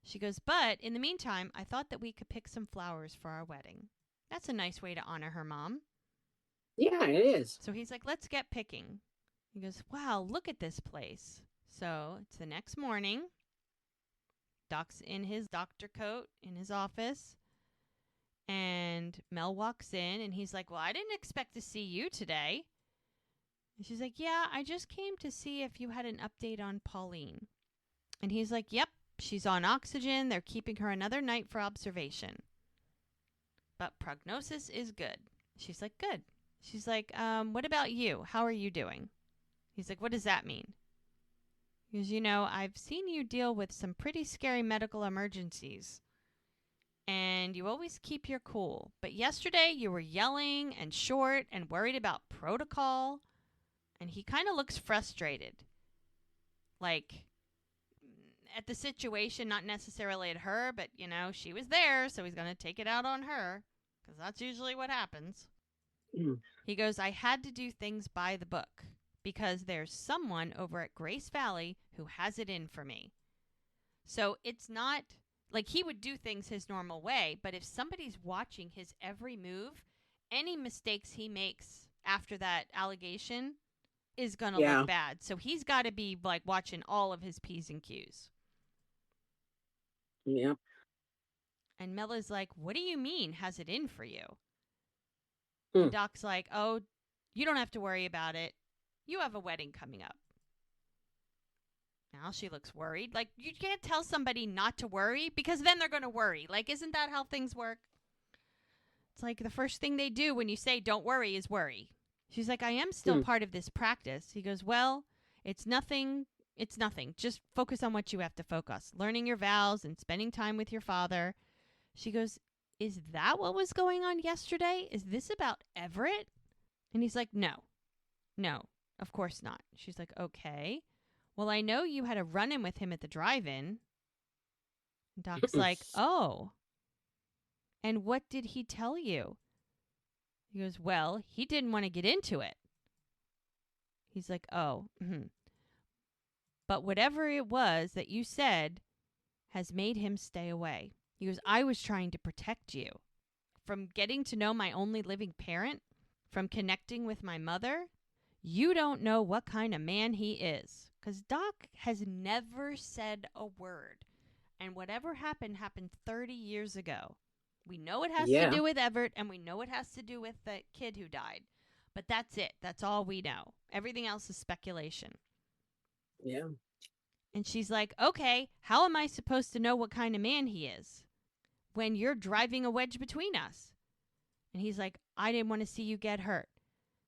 She goes, but in the meantime, I thought that we could pick some flowers for our wedding. That's a nice way to honor her mom. Yeah, it is. So he's like, let's get picking. He goes, wow, look at this place. So it's the next morning. Doc's in his doctor coat in his office. And Mel walks in and he's like, well, I didn't expect to see you today. And she's like, yeah, I just came to see if you had an update on Pauline. And he's like, yep, she's on oxygen. They're keeping her another night for observation. But prognosis is good. She's like, good. She's like, what about you? How are you doing? He's like, what does that mean? He goes, you know, I've seen you deal with some pretty scary medical emergencies. And you always keep your cool. But yesterday you were yelling and short and worried about protocol. And he kind of looks frustrated. Like, at the situation, not necessarily at her, but, you know, she was there, so he's going to take it out on her. Because that's usually what happens. He goes, I had to do things by the book. Because there's someone over at Grace Valley who has it in for me. So it's not like he would do things his normal way, but if somebody's watching his every move, any mistakes he makes after that allegation is going to look bad. So he's got to be like watching all of his P's and Q's. Yeah. And Mella's like, what do you mean has it in for you? And Doc's like, oh, you don't have to worry about it. You have a wedding coming up. Now she looks worried. Like, you can't tell somebody not to worry because then they're going to worry. Like, isn't that how things work? It's like the first thing they do when you say don't worry is worry. She's like, I am still part of this practice. He goes, well, it's nothing. It's nothing. Just focus on what you have to focus. Learning your vows and spending time with your father. She goes, is that what was going on yesterday? Is this about Everett? And he's like, no. Of course not. She's like, okay. Well, I know you had a run-in with him at the drive-in. Doc's like, oh. And what did he tell you? He goes, well, he didn't want to get into it. He's like, oh. But whatever it was that you said has made him stay away. He goes, I was trying to protect you. From getting to know my only living parent, from connecting with my mother, you don't know what kind of man he is. Because Doc has never said a word. And whatever happened 30 years ago. We know it has to do with Everett, and we know it has to do with the kid who died. But that's it. That's all we know. Everything else is speculation. Yeah. And she's like, okay, how am I supposed to know what kind of man he is when you're driving a wedge between us? And he's like, I didn't want to see you get hurt.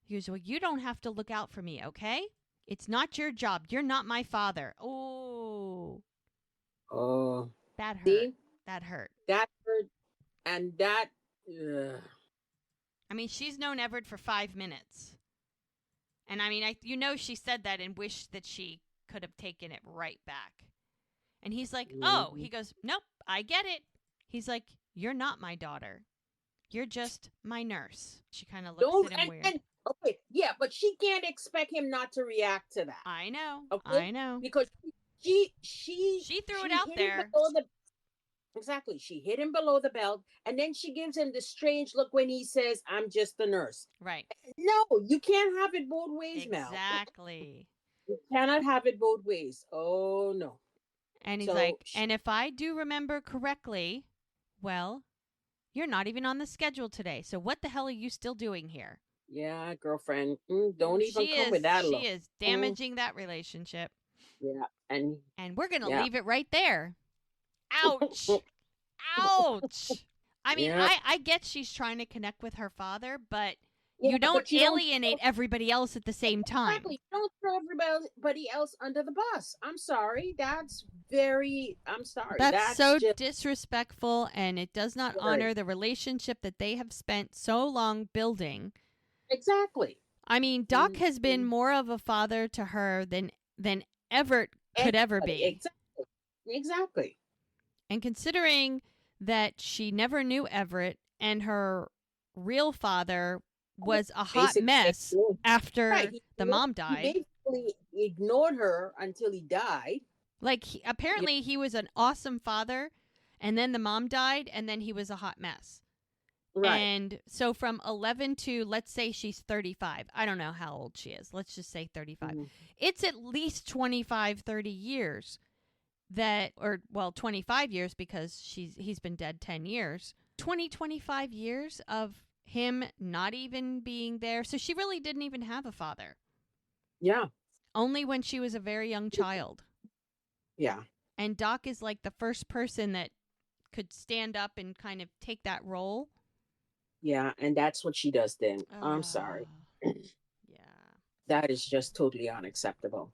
He goes, well, you don't have to look out for me, okay? It's not your job. You're not my father. Oh. That hurt. See? That hurt. That hurt. And that... I mean, she's known Everett for 5 minutes. And I mean, she said that and wished that she could have taken it right back. And he's like, oh. He goes, nope, I get it. He's like, you're not my daughter. You're just my nurse. She kind of looks at him weird. Okay, can't expect him not to react to that. I know. Okay, I know. because She threw it she out hit him there. below the exactly. She hit him below the belt, and then she gives him the strange look when he says, "I'm just a nurse." Right. No, you can't have it both ways, Mel. Exactly. You cannot have it both ways. Oh no. And he's So like, and if I do remember correctly, well, you're not even on the schedule today. So what the hell are you still doing here? yeah, girlfriend, don't even She come with is that she look. is Mm, damaging that relationship. yeah, and And we're going to yeah, leave it right there. Ouch. Ouch. I mean, yeah, I get she's trying to connect with her father, but yeah. you don't But you don't alienate everybody else at the same time. exactly. You don't throw everybody else under the bus. I'm sorry. I'm sorry. That's That's so just disrespectful, and it does not very honor the relationship that they have spent so long building. exactly. I mean, Doc has been more of a father to her than Everett could ever Anybody. be. Exactly. Exactly. And considering that she never knew Everett and her real father was a hot Basically, mess right. after the mom He died. basically ignored her until he died. Like Yeah, apparently he was an awesome father and then the mom died and then he was a hot mess. right. And so from 11 to, let's say she's 35. I don't know how old she is. Let's just say 35. Mhm. It's at least 25, 30 years that, or well, 25 years because he's been dead 10 years. 25 years of him not even being there. So she really didn't even have a father. Yeah. Only when she was a very young child. Yeah. And Doc is like the first person that could stand up and kind of take that role. Yeah. And that's what she does then. I'm sorry. Uh, yeah. That is just totally unacceptable.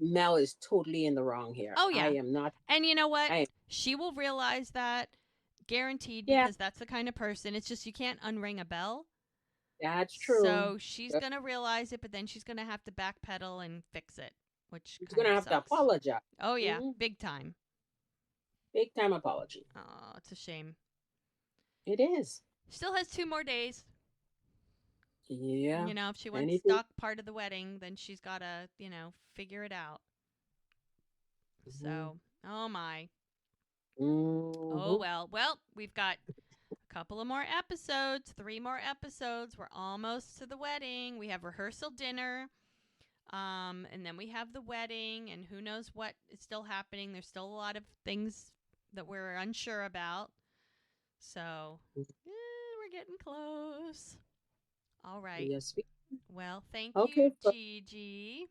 Mel is totally in the wrong here. Oh, I yeah. am not. And you know what? I She will realize that, guaranteed, yeah, because that's the kind of person. It's just you can't unring a bell. that's true. So she's going to realize it, but then she's going to have to backpedal and fix it, which She's kind gonna of have to sucks. apologize. Oh, yeah. Hmm. Big time. Big time apology. Oh, it's a shame. It is. Still has 2 more days. Yeah. If she wants Anything. stock part of the wedding, then she's got to, figure it out. Hmm. So, oh my. Oh Hmm. well. Well, we've got a couple of more episodes, 3 more episodes. We're almost to the wedding. We have rehearsal dinner. And then we have the wedding, and who knows what is still happening. There's still a lot of things that we're unsure about. So, we're getting close. All right. Yes. Well, thank you, Okay. Gigi.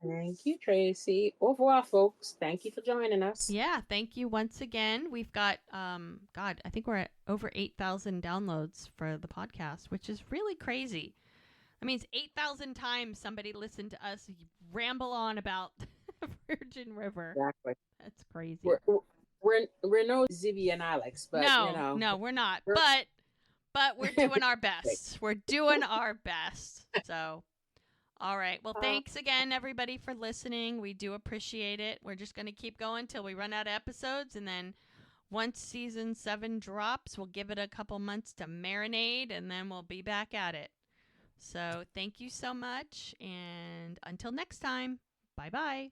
Thank you, Tracy. Au revoir, folks. Thank you for joining us. Yeah, thank you once again. We've got God, I think we're at over 8,000 downloads for the podcast, which is really crazy. That means 8,000 times somebody listened to us ramble on about Virgin River. Exactly. That's crazy. We're no Zivy and Alex, but No, we're not. we're But we're doing our best. We're doing our best. So, all right. Well, thanks again, everybody, for listening. We do appreciate it. We're just going to keep going till we run out of episodes. And then once season 7 drops, we'll give it a couple months to marinate, and then we'll be back at it. So thank you so much. And until next time, bye-bye.